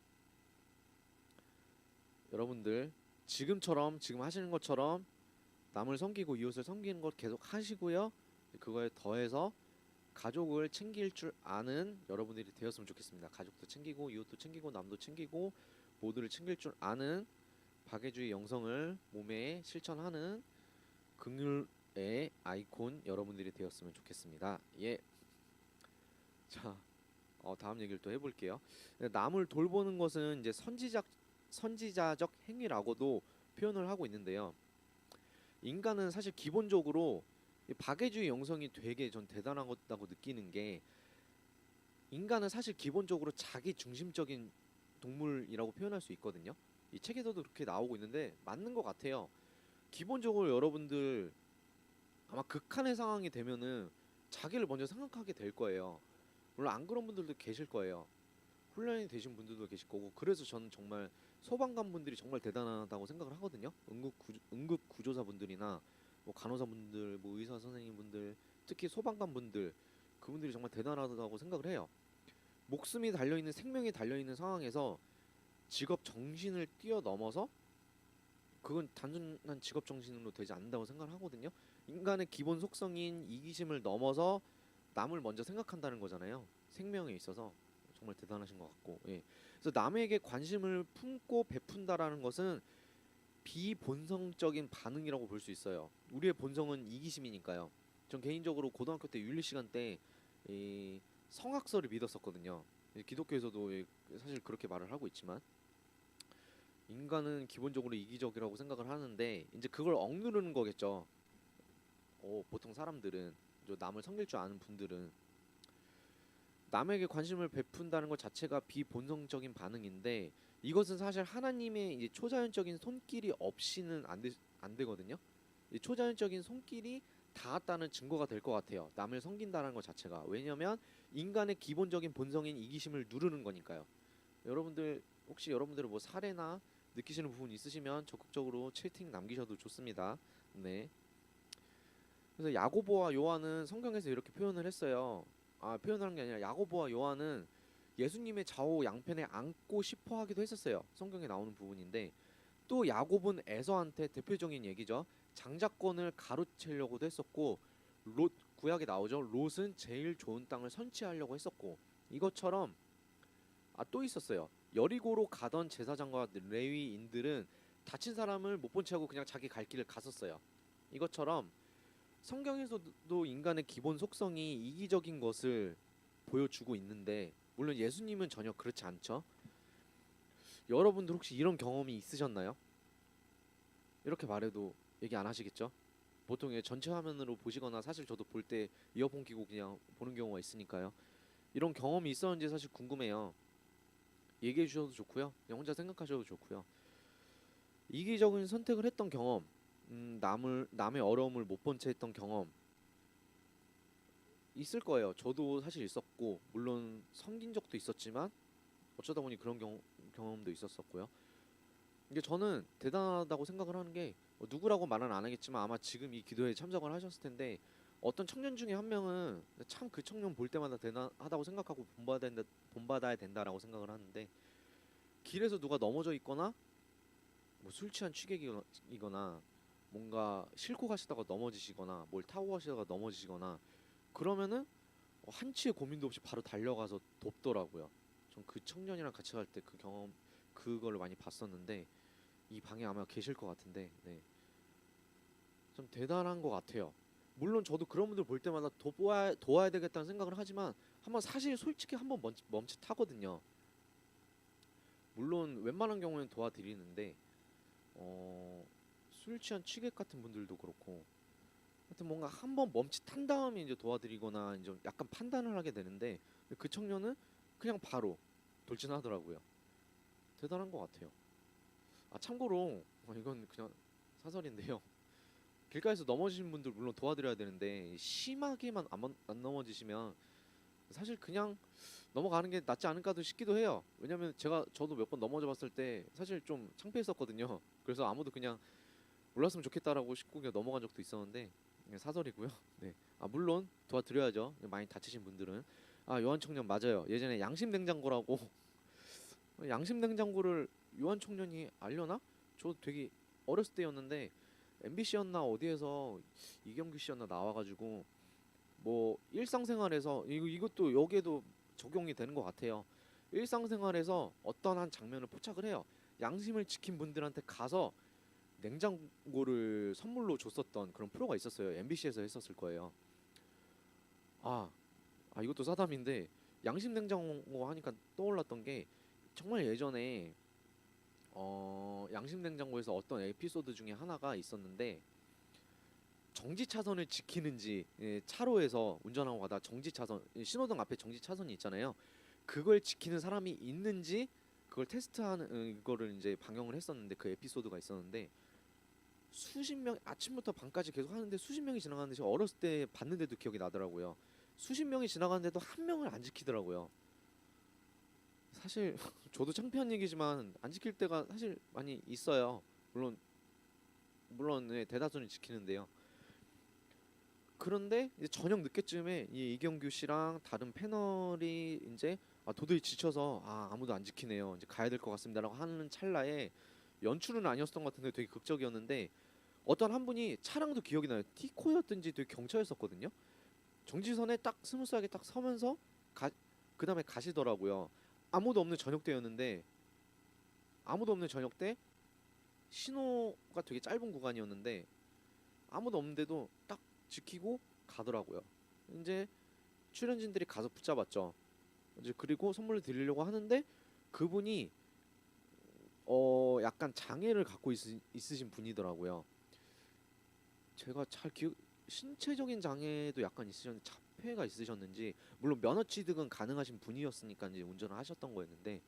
여러분들 지금 하시는 것처럼 남을 섬기고 이웃을 섬기는 것 계속 하시고요. 그거에 더해서 가족을 챙길 줄 아는 여러분들이 되었으면 좋겠습니다. 가족도 챙기고 이웃도 챙기고 남도 챙기고 모두를 챙길 줄 아는 박애주의 영성을 몸에 실천하는 긍휼의 아이콘 여러분들이 되었으면 좋겠습니다. 예. 자, 다음 얘기를 또 해볼게요. 남을 돌보는 것은 이제 선지자적 행위라고도 표현을 하고 있는데요. 인간은 사실 기본적으로 이 박애주의 영성이 되게 전 대단하다고 느끼는 게, 인간은 사실 기본적으로 자기 중심적인 동물이라고 표현할 수 있거든요. 이 책에서도 그렇게 나오고 있는데 맞는 것 같아요. 기본적으로 여러분들 아마 극한의 상황이 되면은 자기를 먼저 생각하게 될 거예요. 물론 안 그런 분들도 계실 거예요. 훈련이 되신 분들도 계실 거고. 그래서 저는 정말 소방관 분들이 정말 대단하다고 생각을 하거든요. 응급 구조사 분들이나 뭐 간호사 분들, 뭐 의사 선생님 분들, 특히 소방관 분들, 그분들이 정말 대단하다고 생각을 해요. 목숨이 달려 있는, 생명이 달려 있는 상황에서 직업 정신을 뛰어넘어서, 그건 단순한 직업 정신으로 되지 않는다고 생각을 하거든요. 인간의 기본 속성인 이기심을 넘어서 남을 먼저 생각한다는 거잖아요. 생명에 있어서 정말 대단하신 것 같고, 예. 그래서 남에게 관심을 품고 베푼다라는 것은 비본성적인 반응이라고 볼 수 있어요. 우리의 본성은 이기심이니까요. 전 개인적으로 고등학교 때 윤리 시간 때 이 성악설을 믿었었거든요. 기독교에서도 사실 그렇게 말을 하고 있지만, 인간은 기본적으로 이기적이라고 생각을 하는데 이제 그걸 억누르는 거겠죠. 보통 사람들은, 남을 섬길 줄 아는 분들은 남에게 관심을 베푼다는 것 자체가 비본성적인 반응인데, 이것은 사실 하나님의 이제 초자연적인 손길이 없이는 안 되거든요. 이 초자연적인 손길이 닿았다는 증거가 될 것 같아요. 남을 섬긴다는 것 자체가. 왜냐면 인간의 기본적인 본성인 이기심을 누르는 거니까요. 여러분들 혹시 여러분들의 뭐 사례나 느끼시는 부분 있으시면 적극적으로 채팅 남기셔도 좋습니다. 네. 그래서 야고보와 요한은 성경에서 이렇게 표현을 했어요. 표현하는 게 아니라 야고보와 요한은 예수님의 좌우 양편에 앉고 싶어 하기도 했었어요. 성경에 나오는 부분인데, 또 야곱은 에서한테 대표적인 얘기죠. 장자권을 가로채려고도 했었고, 구약에 나오죠. 롯은 제일 좋은 땅을 선취하려고 했었고, 이것처럼 또 있었어요. 여리고로 가던 제사장과 레위인들은 다친 사람을 못 본 채 하고 그냥 자기 갈 길을 갔었어요. 이것처럼 성경에서도 인간의 기본 속성이 이기적인 것을 보여주고 있는데, 물론 예수님은 전혀 그렇지 않죠. 여러분들 혹시 이런 경험이 있으셨나요? 이렇게 말해도 얘기 안 하시겠죠? 보통 전체 화면으로 보시거나, 사실 저도 볼 때 이어폰 끼고 그냥 보는 경우가 있으니까요. 이런 경험이 있었는지 사실 궁금해요. 얘기해 주셔도 좋고요. 그냥 혼자 생각하셔도 좋고요. 이기적인 선택을 했던 경험, 남의 어려움을 못 본 채 했던 경험 있을 거예요. 저도 사실 있었고, 물론 섬긴 적도 있었지만 어쩌다 보니 그런 경험도 있었었고요. 이게 저는 대단하다고 생각을 하는 게, 누구라고 말은 안 하겠지만 아마 지금 이 기도에 참석을 하셨을 텐데, 어떤 청년 중에 한 명은 참 그 청년 볼 때마다 대단하다고 생각하고 본받아야 된다라고 생각을 하는데, 길에서 누가 넘어져 있거나 뭐 술 취한 취객이거나 뭔가 싣고 가시다가 넘어지시거나 뭘 타고 가시다가 넘어지시거나 그러면은 한치의 고민도 없이 바로 달려가서 돕더라고요. 전 그 청년이랑 같이 갈 때 그 경험, 그거를 많이 봤었는데, 이 방에 아마 계실 것 같은데, 네. 좀 대단한 것 같아요. 물론 저도 그런 분들 볼 때마다 도와야 되겠다는 생각을 하지만 한번 사실 솔직히 한번 멈칫하거든요. 물론 웬만한 경우에는 도와드리는데, 술 취한 취객 같은 분들도 그렇고, 하여튼 뭔가 한번 멈칫한 다음에 이제 도와드리거나 이제 약간 판단을 하게 되는데, 그 청년은 그냥 바로 돌진하더라고요. 대단한 것 같아요. 참고로 이건 그냥 사설인데요. 길가에서 넘어지신 분들 물론 도와드려야 되는데, 심하게만 안 넘어지시면 사실 그냥 넘어가는 게 낫지 않을까도 싶기도 해요. 왜냐면 저도 몇 번 넘어져 봤을 때 사실 좀 창피했었거든요. 그래서 아무도 그냥 몰랐으면 좋겠다라고 싶고 그냥 넘어간 적도 있었는데, 사설이고요. 네. 물론 도와드려야죠. 많이 다치신 분들은. 요한 청년 맞아요. 예전에 양심 냉장고라고 양심 냉장고를 요한 청년이 알려나? 저 되게 어렸을 때였는데 MBC였나 어디에서 이경규 씨였나 나와가지고 뭐 일상생활에서 이것도 여기에도 적용이 되는 것 같아요. 일상생활에서 어떤 한 장면을 포착을 해요. 양심을 지킨 분들한테 가서 냉장고를 선물로 줬었던 그런 프로가 있었어요. MBC에서 했었을 거예요. 아, 이것도 사담인데 양심 냉장고 하니까 떠올랐던 게 정말 예전에 양심 냉장고에서 어떤 에피소드 중에 하나가 있었는데 정지 차선을 지키는지 차로에서 운전하고 가다 정지 차선 신호등 앞에 정지 차선이 있잖아요. 그걸 지키는 사람이 있는지 그걸 테스트하는 이거를 이제 방영을 했었는데 그 에피소드가 있었는데 수십 명 아침부터 밤까지 계속 하는데 수십 명이 지나가는데 제가 어렸을 때 봤는데도 기억이 나더라고요. 수십 명이 지나가는데도 한 명을 안 지키더라고요. 사실 저도 창피한 얘기지만 안 지킬 때가 사실 많이 있어요. 물론 대다수는 지키는데요. 그런데 이제 저녁 늦게쯤에 이 이경규 씨랑 다른 패널이 이제 도저히 지쳐서 아무도 안 지키네요. 이제 가야 될 것 같습니다라고 하는 찰나에 연출은 아니었던 것 같은데 되게 극적이었는데 어떤 한 분이 차량도 기억이 나요. 티코였든지 되게 경차였었거든요. 정지선에 딱 스무스하게 딱 서면서 그 다음에 가시더라고요. 아무도 없는 저녁 때였는데 아무도 없는 저녁 때 신호가 되게 짧은 구간이었는데 아무도 없는데도 딱 지키고 가더라고요. 이제 출연진들이 가서 붙잡았죠. 이제 그리고 선물을 드리려고 하는데 그분이 약간 장애를 갖고 있으신 분이더라고요. 제가 잘 기억 신체적인 장애도 약간 있으셨는데 자폐가 있으셨는지 물론 면허 취득은 가능하신 분이었으니까 이제 운전을 하셨던 거였는데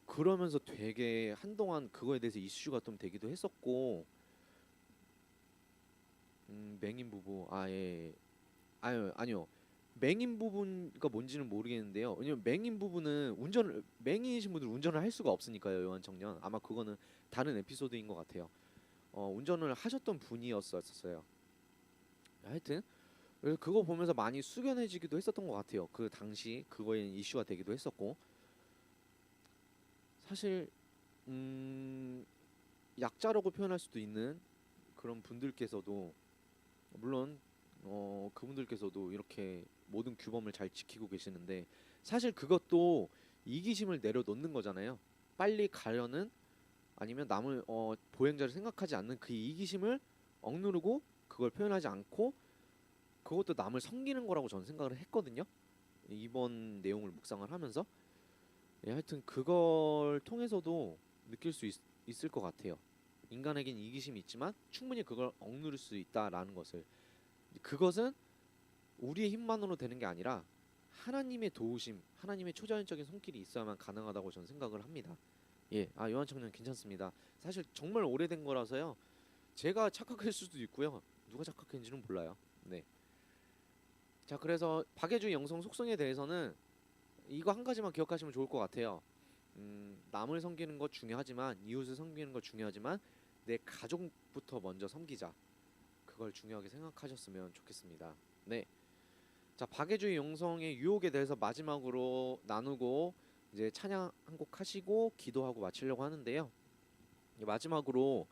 그러면서 되게 한동안 그거에 대해서 이슈가 좀 되기도 했었고 맹인 부부 예. 아니요. 맹인 부분가 뭔지는 모르겠는데요. 왜냐면 맹인 부분은 맹인이신 분들은 운전을 할 수가 없으니까요. 요한 청년. 아마 그거는 다른 에피소드인 것 같아요. 운전을 하셨던 분이었었어요. 하여튼 그래서 그거 보면서 많이 숙연해지기도 했었던 것 같아요. 그 당시 그거에 이슈가 되기도 했었고 사실 약자라고 표현할 수도 있는 그런 분들께서도 물론 그분들께서도 이렇게 모든 규범을 잘 지키고 계시는데 사실 그것도 이기심을 내려놓는 거잖아요. 빨리 가려는 아니면 남을 보행자를 생각하지 않는 그 이기심을 억누르고 그걸 표현하지 않고 그것도 남을 섬기는 거라고 저는 생각을 했거든요. 이번 내용을 묵상을 하면서 하여튼 그걸 통해서도 느낄 수 있을 것 같아요. 인간에겐 이기심이 있지만 충분히 그걸 억누를 수 있다라는 것을 그것은 우리의 힘만으로 되는 게 아니라 하나님의 도우심, 하나님의 초자연적인 손길이 있어야만 가능하다고 저는 생각을 합니다. 요한청년 괜찮습니다. 사실 정말 오래된 거라서요. 제가 착각할 수도 있고요. 누가 착각했는지는 몰라요. 네. 자, 그래서 박애주의 영성 속성에 대해서는 이거 한 가지만 기억하시면 좋을 것 같아요. 남을 섬기는 것 중요하지만 이웃을 섬기는 것 중요하지만 내 가족부터 먼저 섬기자. 그걸 중요하게 생각하셨으면 좋겠습니다. 네. 자, 박애주의 영성의 유혹에 대해서 마지막으로 나누고 이제 찬양 한 곡 하시고 기도하고 마치려고 하는데요. 마지막으로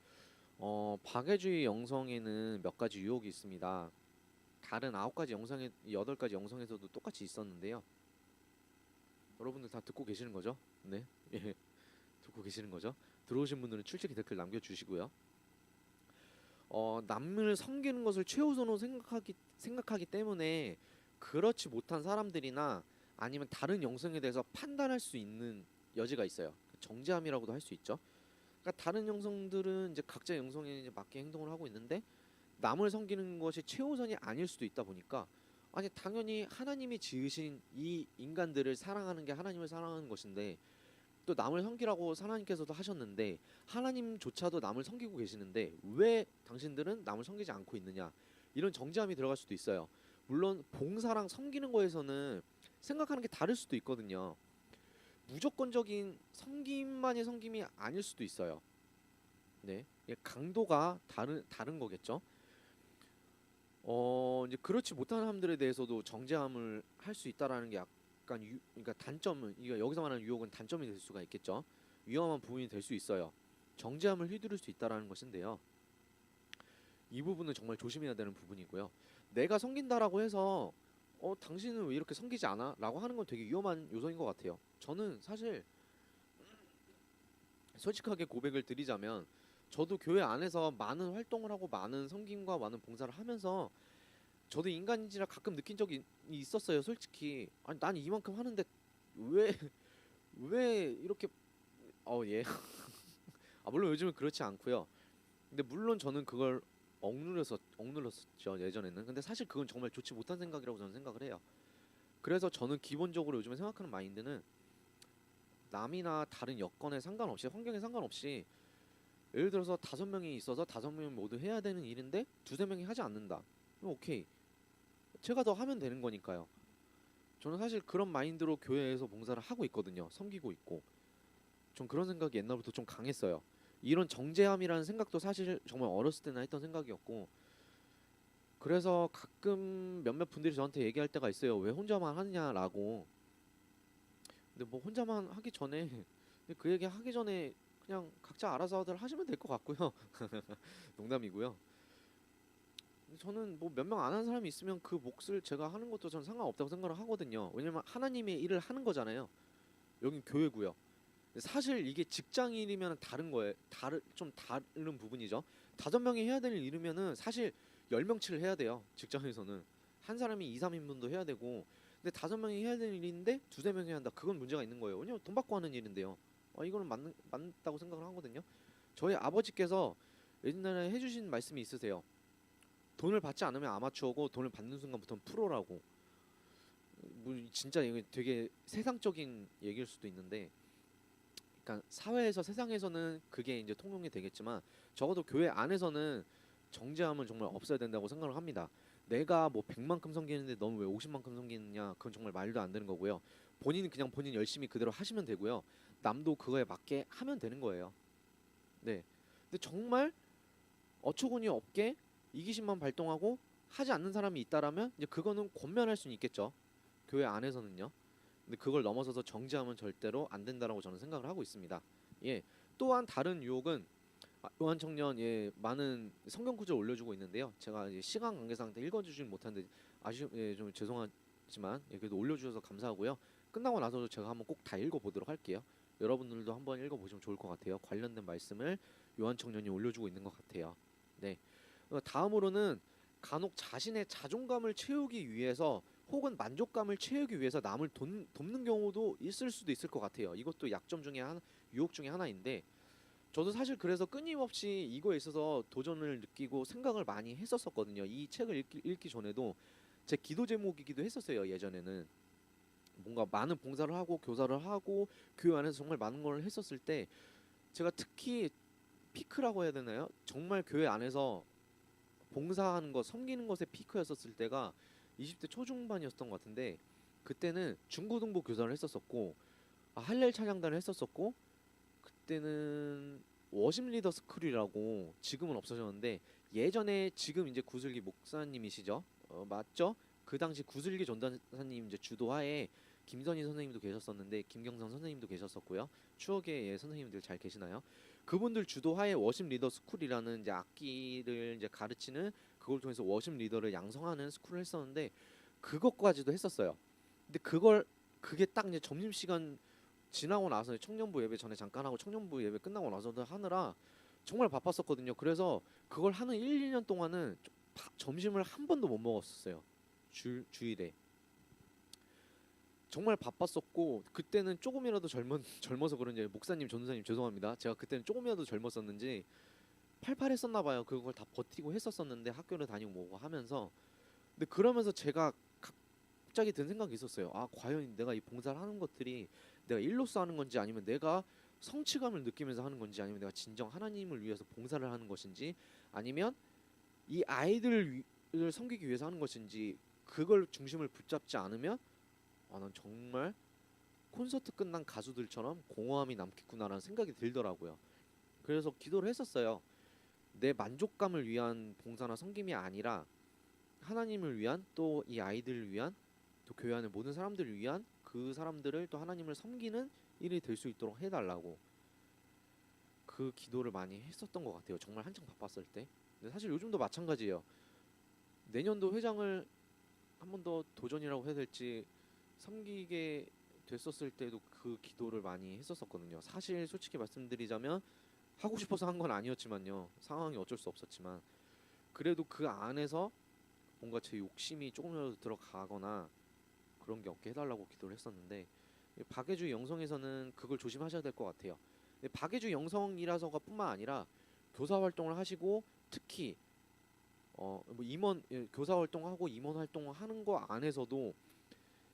박애주의 영성에는 몇 가지 유혹이 있습니다. 다른 9가지 영성에 8가지 영성에서도 똑같이 있었는데요. 여러분들 다 듣고 계시는 거죠? 네. 예. 듣고 계시는 거죠? 들어오신 분들은 출첵 댓글 남겨 주시고요. 남을 섬기는 것을 최우선으로 생각하기 때문에 그렇지 못한 사람들이나 아니면 다른 영성에 대해서 판단할 수 있는 여지가 있어요. 정죄함이라고도 할 수 있죠. 그러니까 다른 영성들은 이제 각자 영성에 이제 맞게 행동을 하고 있는데 남을 섬기는 것이 최우선이 아닐 수도 있다 보니까 아니 당연히 하나님이 지으신 이 인간들을 사랑하는 게 하나님을 사랑하는 것인데 또 남을 섬기라고 하나님께서도 하셨는데 하나님조차도 남을 섬기고 계시는데 왜 당신들은 남을 섬기지 않고 있느냐 이런 정죄함이 들어갈 수도 있어요. 물론 봉사랑 섬기는 거에서는 생각하는 게 다를 수도 있거든요. 무조건적인 섬김만이 섬김이 아닐 수도 있어요. 네, 강도가 다른 거겠죠. 이제 그렇지 못한 사람들에 대해서도 정죄함을 할 수 있다라는 게 약간 그러니까 단점은 이거 여기서 말하는 유혹은 단점이 될 수가 있겠죠. 위험한 부분이 될 수 있어요. 정죄함을 휘두를 수 있다라는 것인데요. 이 부분은 정말 조심해야 되는 부분이고요. 내가 섬긴다라고 해서 당신은 왜 이렇게 섬기지 않아? 라고 하는 건 되게 위험한 요소인 것 같아요. 저는 사실 솔직하게 고백을 드리자면 저도 교회 안에서 많은 활동을 하고 많은 섬김과 많은 봉사를 하면서 저도 인간인지라 가끔 느낀 적이 있었어요. 솔직히 아니 난 이만큼 하는데 왜 왜 이렇게 예. 아 물론 요즘은 그렇지 않고요. 근데 물론 저는 그걸 억눌렀었죠 예전에는. 근데 사실 그건 정말 좋지 못한 생각이라고 저는 생각을 해요. 그래서 저는 기본적으로 요즘에 생각하는 마인드는 남이나 다른 여건에 상관없이 환경에 상관없이 예를 들어서 5명이 있어서 5명이 모두 해야 되는 일인데 두세 명이 하지 않는다. 그럼 오케이. 제가 더 하면 되는 거니까요. 저는 사실 그런 마인드로 교회에서 봉사를 하고 있거든요. 섬기고 있고. 전 그런 생각이 옛날부터 좀 강했어요. 이런 정제함이라는 생각도 사실 정말 어렸을 때나 했던 생각이었고 그래서 가끔 몇몇 분들이 저한테 얘기할 때가 있어요. 왜 혼자만 하느냐라고. 근데 뭐 혼자만 하기 전에 그 얘기 하기 전에 그냥 각자 알아서들 하시면 될 것 같고요. 농담이고요. 저는 뭐 몇 명 안 하는 사람이 있으면 그 몫을 제가 하는 것도 전 상관없다고 생각을 하거든요. 왜냐면 하나님의 일을 하는 거잖아요. 여긴 교회고요. 사실 이게 직장 일이면 다른 거예요. 좀 다른 부분이죠. 5명이 해야 될 일이면은 사실 10명치를 해야 돼요. 직장에서는 한 사람이 2, 3인분도 해야 되고 근데 5명이 해야 될 일인데 두세 명이 한다. 그건 문제가 있는 거예요. 왜냐면 돈 받고 하는 일인데요. 이거는 맞다고 생각을 하거든요. 저희 아버지께서 옛날에 해주신 말씀이 있으세요. 돈을 받지 않으면 아마추어고 돈을 받는 순간부터는 프로라고. 뭐 진짜 이게 되게 세상적인 얘기일 수도 있는데 그러니까 사회에서 세상에서는 그게 이제 통용이 되겠지만 적어도 교회 안에서는 정죄함은 정말 없어야 된다고 생각을 합니다. 내가 뭐 100만큼 섬기는데 너는 왜 50만큼 섬기느냐? 그건 정말 말도 안 되는 거고요. 본인은 그냥 본인 열심히 그대로 하시면 되고요. 남도 그거에 맞게 하면 되는 거예요. 네. 근데 정말 어처구니 없게 이기심만 발동하고 하지 않는 사람이 있다라면 이제 그거는 권면할 수는 있겠죠. 교회 안에서는요. 근데 그걸 넘어서서 정지하면 절대로 안 된다라고 저는 생각을 하고 있습니다. 예. 또한 다른 유혹은 요한 청년 많은 성경 구절 올려주고 있는데요. 제가 이제 시간 관계상 읽어주진 못하는데 좀 죄송하지만 그래도 올려주셔서 감사하고요. 끝나고 나서도 제가 한번 꼭 다 읽어보도록 할게요. 여러분들도 한번 읽어보시면 좋을 것 같아요. 관련된 말씀을 요한 청년이 올려주고 있는 것 같아요. 네. 다음으로는 간혹 자신의 자존감을 채우기 위해서 혹은 만족감을 채우기 위해서 남을 돕는 경우도 있을 수도 있을 것 같아요. 이것도 약점 중에 하나, 유혹 중에 하나인데 저도 사실 그래서 끊임없이 이거에 있어서 도전을 느끼고 생각을 많이 했었거든요. 이 책을 읽기 전에도 제 기도 제목이기도 했었어요. 예전에는 뭔가 많은 봉사를 하고 교사를 하고 교회 안에서 정말 많은 걸 했었을 때 제가 특히 피크라고 해야 되나요? 정말 교회 안에서 봉사하는 것, 섬기는 것의 피크였었을 때가 20대 초중반이었던 것 같은데 그때는 중고등부 교사를 했었었고 할렐 찬양단을 했었었고 그때는 워십 리더 스쿨이라고 지금은 없어졌는데 예전에 지금 이제 구슬기 목사님이시죠? 맞죠? 그 당시 구슬기 전도사님 이제 주도하에 김선희 선생님도 계셨었는데 김경선 선생님도 계셨었고요. 추억의 선생님들 잘 계시나요? 그분들 주도하에 워십 리더 스쿨이라는 이제 악기를 이제 가르치는 그걸 통해서 워십 리더를 양성하는 스쿨을 했었는데 그것까지도 했었어요. 근데 그게 딱 이제 점심 시간 지나고 나서 청년부 예배 전에 잠깐 하고 청년부 예배 끝나고 나서도 하느라 정말 바빴었거든요. 그래서 그걸 하는 1, 2년 동안은 점심을 한 번도 못 먹었었어요. 주일에. 정말 바빴었고 그때는 조금이라도 젊어서 그런지 목사님 전도사님 죄송합니다. 제가 그때는 조금이라도 젊었었는지 팔팔했었나 봐요. 그걸 다 버티고 했었었는데 학교를 다니고 뭐고 하면서 근데 그러면서 제가 갑자기 든 생각이 있었어요. 과연 내가 이 봉사를 하는 것들이 내가 일로서 하는 건지 아니면 내가 성취감을 느끼면서 하는 건지 아니면 내가 진정 하나님을 위해서 봉사를 하는 것인지 아니면 이 아이들을 섬기기 위해서 하는 것인지 그걸 중심을 붙잡지 않으면 난 정말 콘서트 끝난 가수들처럼 공허함이 남겠구나라는 생각이 들더라고요. 그래서 기도를 했었어요. 내 만족감을 위한 봉사나 섬김이 아니라 하나님을 위한 또 이 아이들을 위한 또 교회 안의 모든 사람들을 위한 그 사람들을 또 하나님을 섬기는 일이 될 수 있도록 해달라고 그 기도를 많이 했었던 것 같아요. 정말 한창 바빴을 때. 근데 사실 요즘도 마찬가지예요. 내년도 회장을 한 번 더 도전이라고 해야 될지 섬기게 됐었을 때도 그 기도를 많이 했었었거든요. 사실 솔직히 말씀드리자면 하고 싶어서 한 건 아니었지만요. 상황이 어쩔 수 없었지만 그래도 그 안에서 뭔가 제 욕심이 조금이라도 들어가거나 그런 게 없게 해달라고 기도를 했었는데 박애주 영성에서는 그걸 조심하셔야 될 것 같아요. 박애주 영성이라서가 뿐만 아니라 교사 활동을 하시고 특히 뭐 임원 교사 활동하고 임원 활동하는 거 안에서도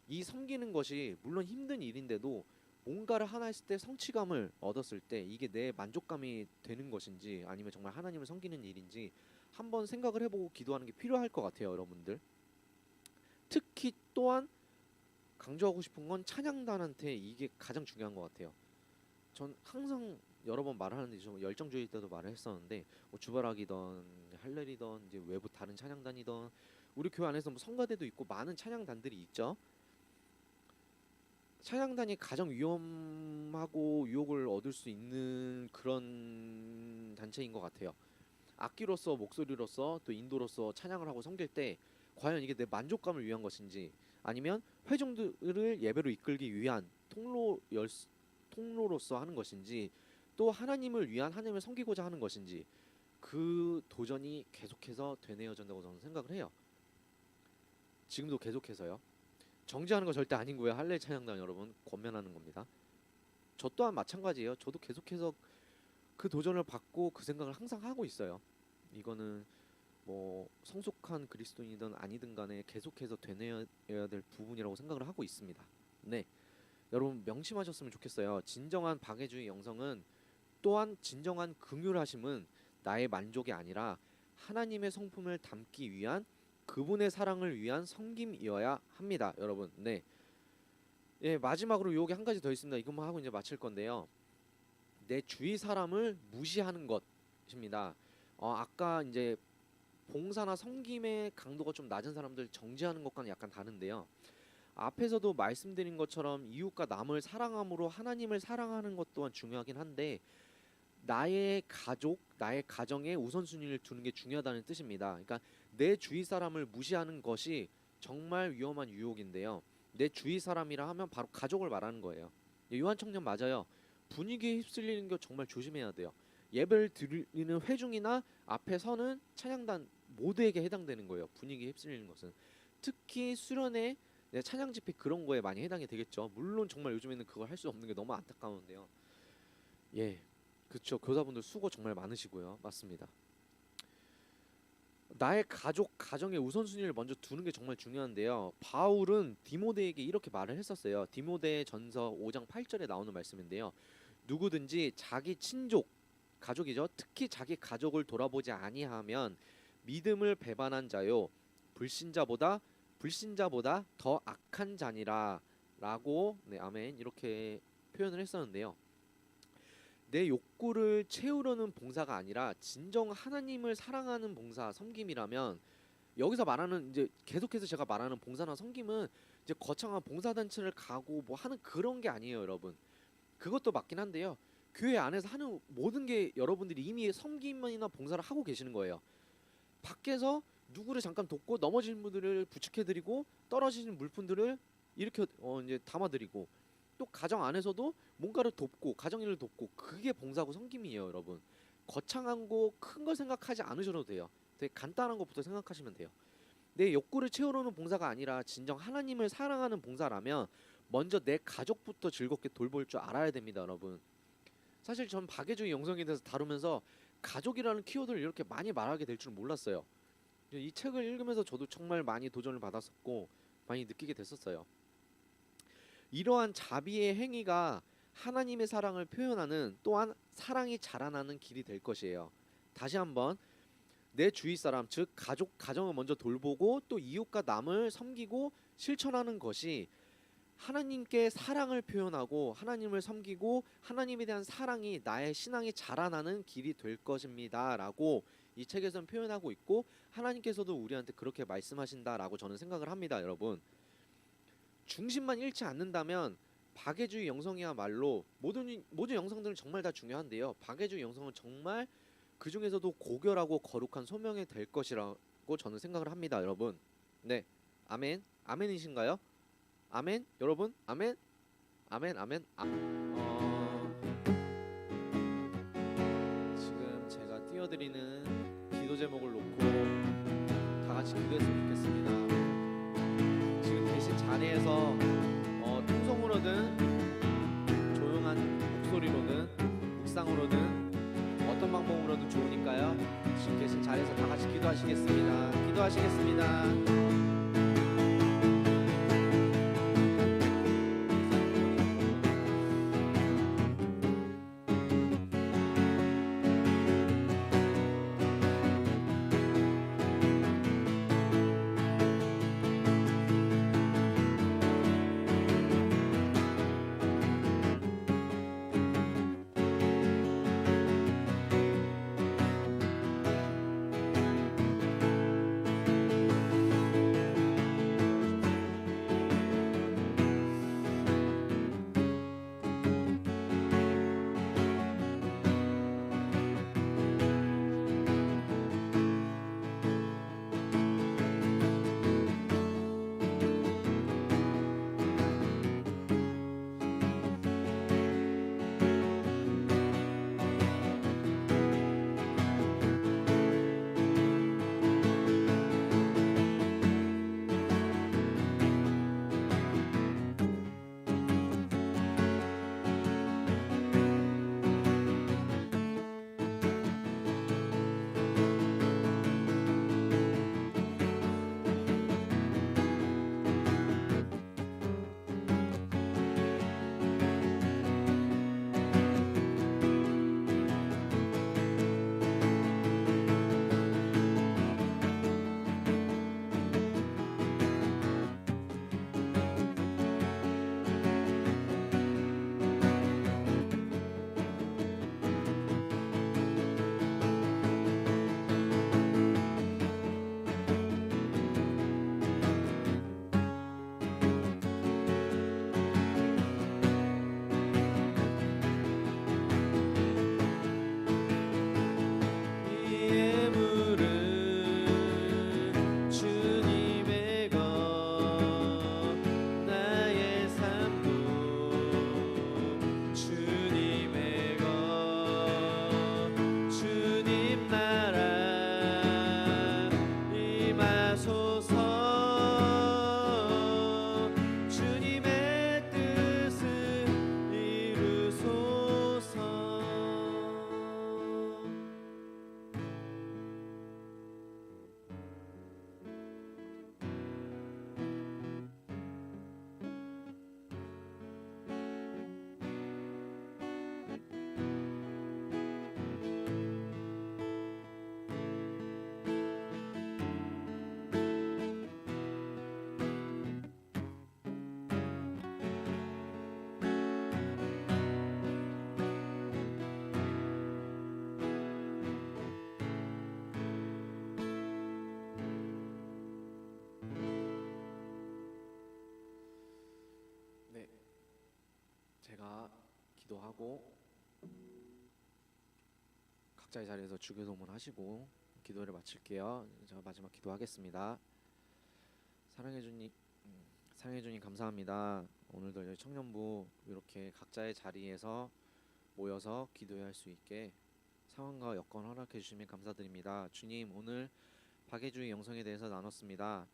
이 섬기는 것이 물론 힘든 일인데도 뭔가를 하나 했을 때 성취감을 얻었을 때 이게 내 만족감이 되는 것인지 아니면 정말 하나님을 섬기는 일인지 한번 생각을 해보고 기도하는 게 필요할 것 같아요, 여러분들. 특히 또한 강조하고 싶은 건 찬양단한테 이게 가장 중요한 것 같아요. 전 항상 여러 번 말하는데 좀 열정주의 때도 말을 했었는데 뭐 주바락이던 할렐이던 이제 외부 다른 찬양단이던 우리 교회 안에서 뭐 성가대도 있고 많은 찬양단들이 있죠. 찬양단이 가장 위험하고 유혹을 얻을 수 있는 그런 단체인 것 같아요. 악기로서 목소리로서 또 인도로서 찬양을 하고 섬길 때 과연 이게 내 만족감을 위한 것인지 아니면 회중들을 예배로 이끌기 위한 통로로서 하는 것인지 또 하나님을 위한 하나님을 섬기고자 하는 것인지 그 도전이 계속해서 되뇌어진다고 저는 생각을 해요. 지금도 계속해서요. 정지하는 거 절대 아닌 거예요. 할렐 찬양단 여러분 권면하는 겁니다. 저 또한 마찬가지예요. 저도 계속해서 그 도전을 받고 그 생각을 항상 하고 있어요. 이거는 뭐 성숙한 그리스도인이든 아니든 간에 계속해서 되뇌어야 될 부분이라고 생각을 하고 있습니다. 네, 여러분 명심하셨으면 좋겠어요. 진정한 박애주의 영성은 또한 진정한 긍휼하심은 나의 만족이 아니라 하나님의 성품을 담기 위한 그분의 사랑을 위한 섬김이어야 합니다, 여러분. 네. 예, 마지막으로 요게 한 가지 더 있습니다. 이것만 하고 이제 마칠 건데요. 내 주위 사람을 무시하는 것입니다. 아까 이제 봉사나 섬김의 강도가 좀 낮은 사람들 정지하는 것과는 약간 다른데요. 앞에서도 말씀드린 것처럼 이웃과 남을 사랑함으로 하나님을 사랑하는 것 또한 중요하긴 한데 나의 가족, 나의 가정에 우선순위를 두는 게 중요하다는 뜻입니다. 그러니까 내 주위 사람을 무시하는 것이 정말 위험한 유혹인데요. 내 주위 사람이라 하면 바로 가족을 말하는 거예요. 요한 청년 맞아요. 분위기에 휩쓸리는 거 정말 조심해야 돼요. 예배를 드리는 회중이나 앞에 서는 찬양단 모두에게 해당되는 거예요. 분위기에 휩쓸리는 것은 특히 수련회 찬양 집회 그런 거에 많이 해당이 되겠죠. 물론 정말 요즘에는 그걸 할 수 없는 게 너무 안타까운데요. 예, 그렇죠. 교사분들 수고 정말 많으시고요. 맞습니다. 나의 가족, 가정의 우선순위를 먼저 두는 게 정말 중요한데요. 바울은 디모데에게 이렇게 말을 했었어요. 디모데 전서 5장 8절에 나오는 말씀인데요. 누구든지 자기 친족, 가족이죠. 특히 자기 가족을 돌아보지 아니하면 믿음을 배반한 자요. 불신자보다 더 악한 자니라 라고 네, 아멘 이렇게 표현을 했었는데요. 내 욕구를 채우려는 봉사가 아니라 진정 하나님을 사랑하는 봉사, 섬김이라면 여기서 말하는 이제 계속해서 제가 말하는 봉사나 섬김은 이제 거창한 봉사단체를 가고 뭐 하는 그런 게 아니에요, 여러분. 그것도 맞긴 한데요. 교회 안에서 하는 모든 게 여러분들이 이미 섬김이나 봉사를 하고 계시는 거예요. 밖에서 누구를 잠깐 돕고 넘어진 분들을 부축해드리고 떨어지는 물품들을 이렇게 이제 담아드리고 또 가정 안에서도 뭔가를 돕고 가정일을 돕고 그게 봉사고 섬김이에요, 여러분. 거창한 거 큰 거 생각하지 않으셔도 돼요. 되게 간단한 것부터 생각하시면 돼요. 내 욕구를 채우려는 봉사가 아니라 진정 하나님을 사랑하는 봉사라면 먼저 내 가족부터 즐겁게 돌볼 줄 알아야 됩니다, 여러분. 사실 전 박애주의 영성에 대해서 다루면서 가족이라는 키워드를 이렇게 많이 말하게 될 줄은 몰랐어요. 이 책을 읽으면서 저도 정말 많이 도전을 받았었고 많이 느끼게 됐었어요. 이러한 자비의 행위가 하나님의 사랑을 표현하는 또한 사랑이 자라나는 길이 될 것이에요. 다시 한번 내 주위 사람 즉 가정을 먼저 돌보고 또 이웃과 남을 섬기고 실천하는 것이 하나님께 사랑을 표현하고 하나님을 섬기고 하나님에 대한 사랑이 나의 신앙이 자라나는 길이 될 것입니다 라고 이 책에서는 표현하고 있고 하나님께서도 우리한테 그렇게 말씀하신다라고 저는 생각을 합니다. 여러분, 중심만 잃지 않는다면 박애주의 영성이야말로 모든 영성들은 정말 다 중요한데요. 박애주의 영성은 정말 그 중에서도 고결하고 거룩한 소명이 될 것이라 있다고 저는 생각을 합니다, 여러분. 네, 아멘, 아멘이신가요? 아멘, 여러분, 아멘, 아멘, 아멘. 지금 제가 띄워드리는 기도 제목을 놓고 다 같이 기도했으면 좋겠습니다. 지금 계신 자리에서 통성으로든 조용한 목소리로든 묵상으로든 어떤 방법으로든 좋으니까요. 지금 계신 자리에서 다 같이 기도하시겠습니다. 기도하시겠습니다. 제가 기도하고 각자의 자리에서 주기도문 하시고 기도를 마칠게요. 제가 마지막 기도하겠습니다. 사랑해 주님, 사랑해 주님 감사합니다. 오늘도 저희 청년부 이렇게 각자의 자리에서 모여서 기도할 수 있게 상황과 여건 허락해 주시면 감사드립니다. 주님, 오늘 박애주의 영성에 대해서 나눴습니다.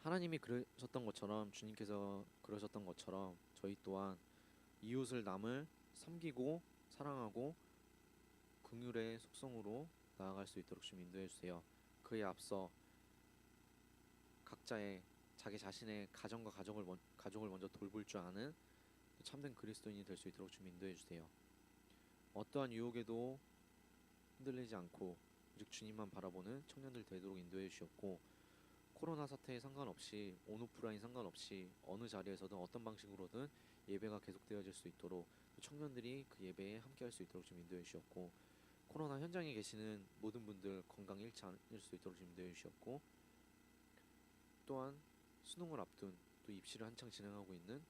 하나님이 그러셨던 것처럼, 주님께서 그러셨던 것처럼 저희 또한 이웃을 남을 섬기고 사랑하고 긍휼의 속성으로 나아갈 수 있도록 좀 인도해 주세요. 그에 앞서 각자의 자기 자신의 가정과 가족을 먼저 돌볼 줄 아는 참된 그리스도인이 될 수 있도록 좀 인도해 주세요. 어떠한 유혹에도 흔들리지 않고 오직 주님만 바라보는 청년들 되도록 인도해 주셨고, 코로나 사태에 상관없이 온오프라인 상관없이 어느 자리에서든 어떤 방식으로든 예배가 계속되어질 수 있도록 청년들이 그 예배에 함께할 수 있도록 좀 인도해 주셨고, 코로나 현장에 계시는 모든 분들 건강 잃지 않을 수 있도록 좀 인도해 주셨고, 또한 수능을 앞둔 또 입시를 한창 진행하고 있는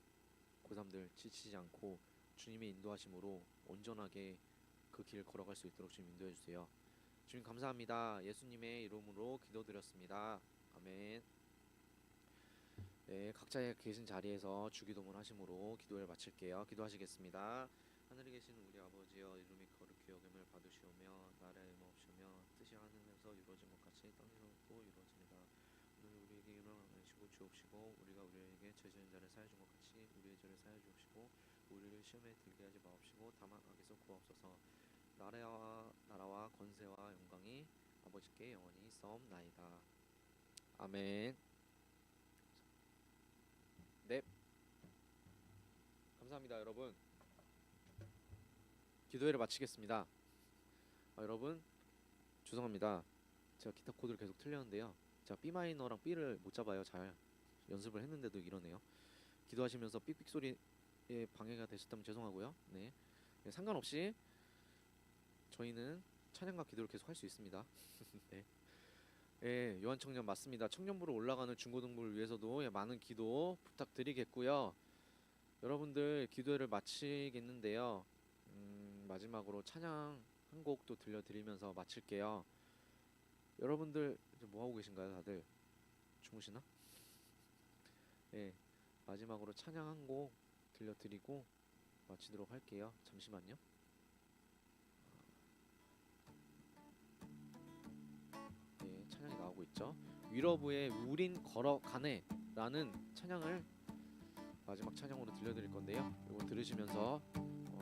고3들 지치지 않고 주님의 인도하심으로 온전하게 그 길을 걸어갈 수 있도록 좀 인도해 주세요. 주님 감사합니다. 예수님의 이름으로 기도드렸습니다. 아멘. 네, 각자 계신 자리에서 주기도문 하심으로 기도를 마칠게요. 기도하시겠습니다. 하늘에 계신 우리 아버지여, 이름이 거룩히 여김을 받으시오며 나라의 임하옵시며 뜻이 하늘에서 이루어진 것 같이 땅에서도 이루어집니다. 오늘 우리에게 일어나는 시고 주옵시고 우리가 우리에게 죄 지은 자를 사해 준 것 같이 우리의 죄를 사해 주옵시고 우리를 시험에 들게 하지 마옵시고 다만 악에서 구하옵소서. 나라와 권세와 영광이 아버지께 영원히 있사옵나이다. 아멘. 네, 감사합니다 여러분. 기도회를 마치겠습니다. 여러분 죄송합니다. 제가 기타 코드를 계속 틀렸는데요. 제가 B 마이너랑 B를 못 잡아요. 잘 연습을 했는데도 이러네요. 기도하시면서 삑삑 소리에 방해가 되셨다면 죄송하고요. 네, 상관없이 저희는 찬양과 기도를 계속 할 수 있습니다. 네. 예, 요한 청년 맞습니다. 청년부로 올라가는 중고등부를 위해서도 많은 기도 부탁드리겠고요. 여러분들 기도회를 마치겠는데요. 마지막으로 찬양 한 곡 또 들려드리면서 마칠게요. 여러분들 뭐 하고 계신가요, 다들? 주무시나? 예, 마지막으로 찬양 한 곡 들려드리고 마치도록 할게요. 잠시만요. 찬양이 나오고 있죠. 위러브의 우린 걸어가네 라는 찬양을 마지막 찬양으로 들려드릴 건데요. 이거 들으시면서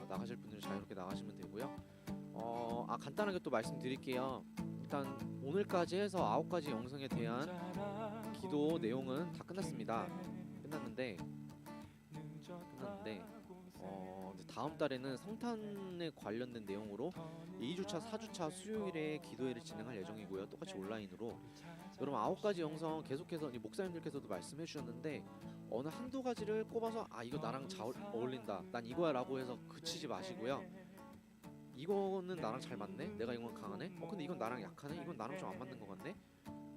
나가실 분들은 자유롭게 나가시면 되고요. 간단하게 또 말씀드릴게요. 일단 오늘까지 해서 9가지 영성에 대한 기도 내용은 다 끝났습니다. 끝났는데 다음 달에는 성탄에 관련된 내용으로 2주차, 4주차 수요일에 기도회를 진행할 예정이고요. 똑같이 온라인으로. 여러분 9가지 영성 계속해서 목사님들께서도 말씀해 주셨는데 어느 한두 가지를 꼽아서 이거 나랑 잘 어울린다, 난 이거야 라고 해서 그치지 마시고요. 이거는 나랑 잘 맞네? 내가 이건 강하네? 근데 이건 나랑 약하네? 이건 나랑 좀 안 맞는 것 같네?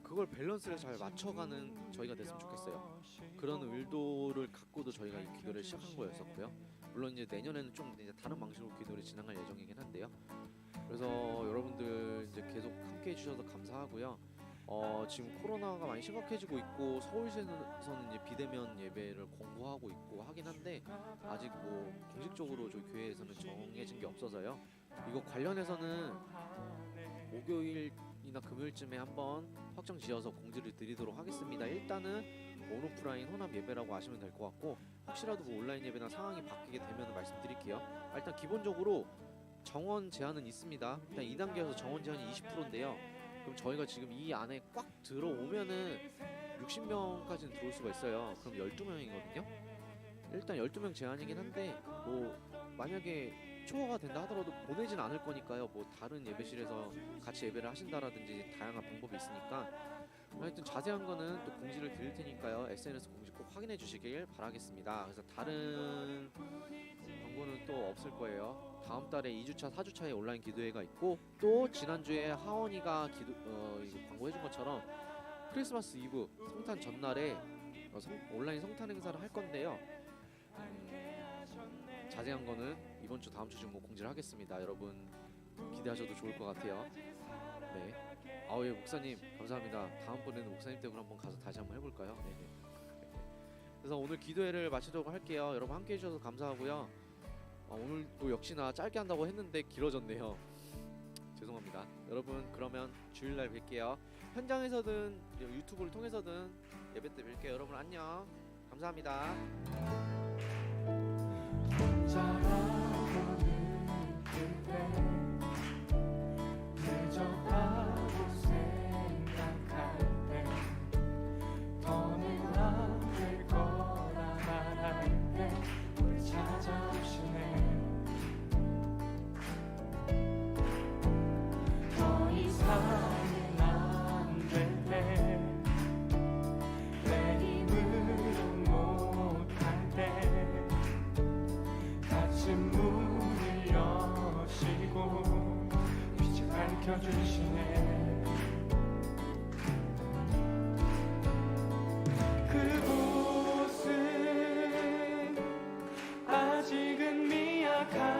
그걸 밸런스를 잘 맞춰가는 저희가 됐으면 좋겠어요. 그런 의도를 갖고도 저희가 이 기도를 시작한 거였었고요. 물론 이제 내년에는 좀 이제 다른 방식으로 기도를 진행할 예정이긴 한데요. 그래서 여러분들 이제 계속 함께 해주셔서 감사하고요. 지금 코로나가 많이 심각해지고 있고 서울시에서는 이제 비대면 예배를 권고하고 있고 하긴 한데 아직 뭐 공식적으로 저희 교회에서는 정해진 게 없어서요. 이거 관련해서는 목요일이나 금요일쯤에 한번 확정 지어서 공지를 드리도록 하겠습니다. 일단은 온오프라인 혼합 예배라고 아시면 될 것 같고 혹시라도 뭐 온라인 예배나 상황이 바뀌게 되면 말씀드릴게요. 일단 기본적으로 정원 제한은 있습니다. 일단 2단계에서 정원 제한이 20%인데요. 그럼 저희가 지금 이 안에 꽉 들어오면은 60명까지는 들어올 수가 있어요. 그럼 12명이거든요. 일단 12명 제한이긴 한데 뭐 만약에 초과가 된다 하더라도 보내진 않을 거니까요. 뭐 다른 예배실에서 같이 예배를 하신다라든지 다양한 방법이 있으니까 하여튼 자세한 거는 또 공지를 드릴 테니까요. SNS 공지 꼭 확인해 주시길 바라겠습니다. 그래서 다른 광고는 또 없을 거예요. 다음 달에 2주차, 4주차에 온라인 기도회가 있고 또 지난주에 하원이가 광고해 준 것처럼 크리스마스 이브 성탄 전날에 온라인 성탄 행사를 할 건데요. 자세한 거는 이번 주 다음 주 중 공지를 하겠습니다. 여러분 기대하셔도 좋을 것 같아요. 네. 예, 목사님 감사합니다. 다음번에는 목사님 댁으로 한번 가서 다시 한번 해볼까요? 네네. 그래서 오늘 기도회를 마치도록 할게요. 여러분 함께 해주셔서 감사하고요. 오늘도 역시나 짧게 한다고 했는데 길어졌네요. 죄송합니다. 여러분 그러면 주일날 뵐게요. 현장에서든 유튜브를 통해서든 예배 때 뵐게요. 여러분 안녕. 감사합니다. 주시네. 그곳은 아직은 미약한